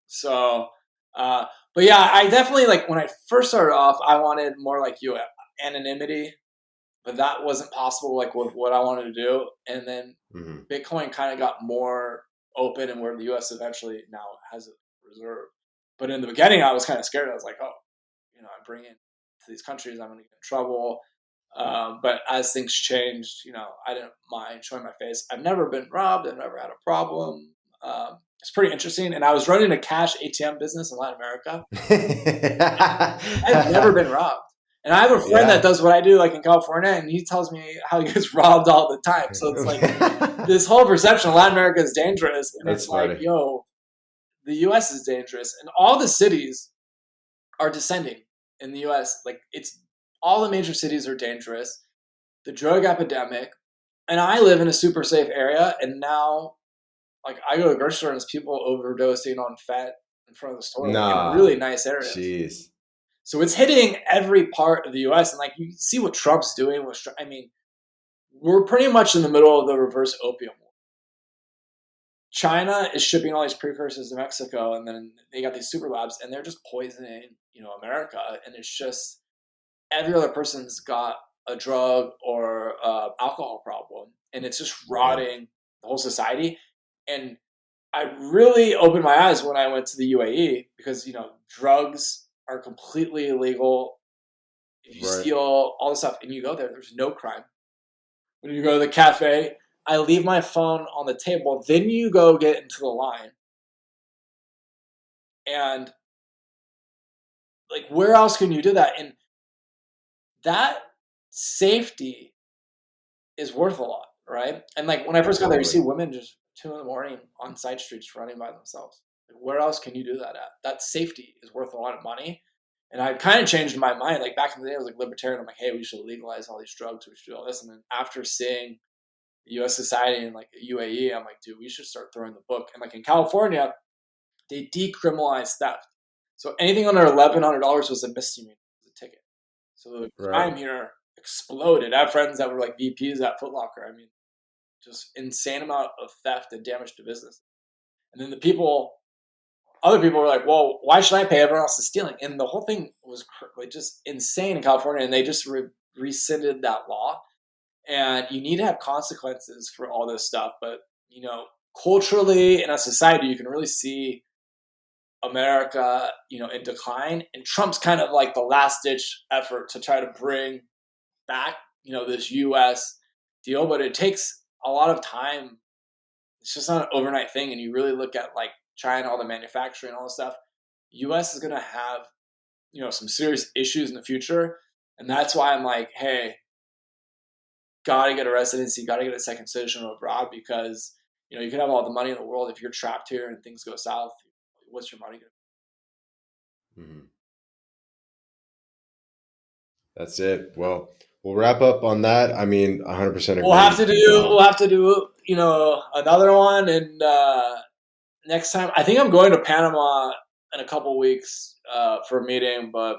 So. But yeah, I definitely like when I first started off, I wanted more like you anonymity, but that wasn't possible like with what I wanted to do. And then Bitcoin kind of got more open and where the US eventually now has a reserve. But in the beginning, I was kind of scared. I was like, oh, I bring it to these countries, I'm going to get in trouble. But as things changed, I didn't mind showing my face. I've never been robbed. I've never had a problem. It's pretty interesting. And I was running a cash ATM business in Latin America. I've never been robbed. And I have a friend that does what I do, like in California, and he tells me how he gets robbed all the time. So it's like this whole perception of Latin America is dangerous. And it's like, yo, the US is dangerous. And all the cities are descending in the US. Like all the major cities are dangerous. The drug epidemic. And I live in a super safe area. And now, like I go to the grocery store and there's people overdosing on fat in front of the store in really nice areas. Jeez. So it's hitting every part of the U.S. And like you see what Trump's doing. We're pretty much in the middle of the reverse opium war. China is shipping all these precursors to Mexico, and then they got these super labs, and they're just poisoning, America. And it's just every other person's got a drug or alcohol problem, and it's just rotting the whole society. And I really opened my eyes when I went to the UAE because, drugs are completely illegal. If you steal all this stuff and you go there, there's no crime. When you go to the cafe, I leave my phone on the table. Then you go get into the line. And like, where else can you do that? And that safety is worth a lot, right? And like when I first got there, you see women just 2 a.m. on side streets running by themselves. Like, where else can you do that at? That safety is worth a lot of money. And I kind of changed my mind. Like back in the day, I was like libertarian. I'm like, hey, we should legalize all these drugs. We should do all this. And then after seeing the U.S. society and like UAE, I'm like, dude, we should start throwing the book. And like in California, they decriminalized theft. So anything under $1,100 was a misdemeanor, was a ticket. So the crime here exploded. I have friends that were like VPs at Foot Locker. I mean, just insane amount of theft and damage to business. And then other people were like, well, why should I pay? Everyone else is stealing. And the whole thing was like just insane in California. And they just rescinded that law. And you need to have consequences for all this stuff. But, culturally in a society, you can really see America, in decline, and Trump's kind of like the last ditch effort to try to bring back, this U.S. deal, but it takes a lot of time. It's just not an overnight thing. And you really look at like China, all the manufacturing, all this stuff, U.S. is going to have, some serious issues in the future. And that's why I'm like, hey, got to get a residency, got to get a second citizenship abroad, because, you can have all the money in the world. If you're trapped here and things go south, what's your money going to be? Mm-hmm. That's it. Well, we'll wrap up on that. I mean, 100% agree. We'll have to do, another one. And next time, I think I'm going to Panama in a couple weeks for a meeting, but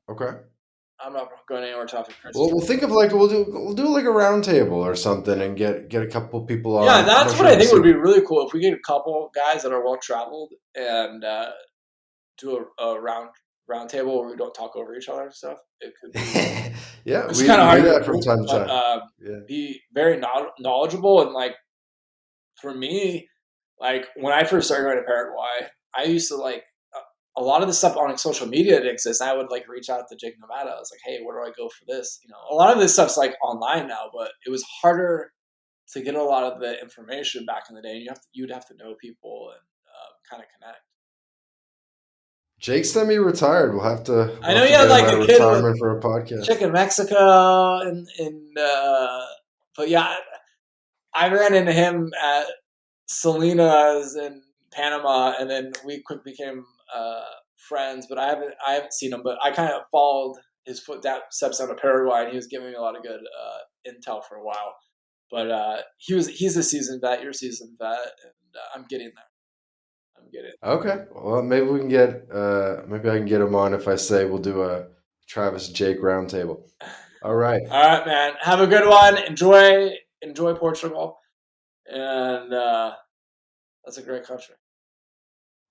okay. I'm not going anywhere to talk to Chris. Well, we'll think of like we'll do like a round table or something and get a couple people on. Yeah, that's what I think would be really cool if we get a couple guys that are well traveled and do a round table where we don't talk over each other and stuff. It could be yeah, it's kind of hard do to that from time to time. Be very knowledgeable. And like for me, like when I first started going to Paraguay, I used to like a lot of the stuff on like social media that exists. I would like reach out to Jake Nevada. I was like, hey, where do I go for this? A lot of this stuff's like online now, but it was harder to get a lot of the information back in the day. And you'd have to know people and kind of connect. Jake's semi-retired. We'll have to. I know you had like a kid retirement for a podcast. Chick in Mexico, but yeah, I ran into him at Salinas in Panama, and then we quickly became friends. But I haven't seen him. But I kind of followed his steps down to Paraguay, and he was giving me a lot of good intel for a while. But he's a seasoned vet. You're a seasoned vet, and I'm getting there. Okay. Well, maybe we can get. Maybe I can get him on if I say we'll do a Travis Jake roundtable. All right. All right, man. Have a good one. Enjoy Portugal, and that's a great country.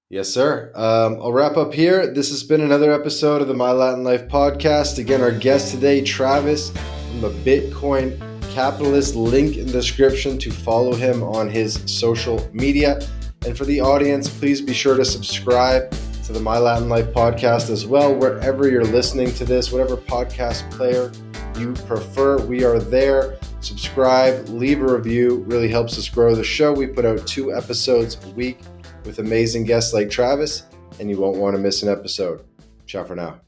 Yes, sir. I'll wrap up here. This has been another episode of the My Latin Life Podcast. Again, our guest today, Travis from the Bitcoin Capitalist. Link in the description to follow him on his social media. And for the audience, please be sure to subscribe to the My Latin Life Podcast as well, wherever you're listening to this, whatever podcast player you prefer. We are there. Subscribe, leave a review. Really helps us grow the show. We put out 2 episodes a week with amazing guests like Travis, and you won't want to miss an episode. Ciao for now.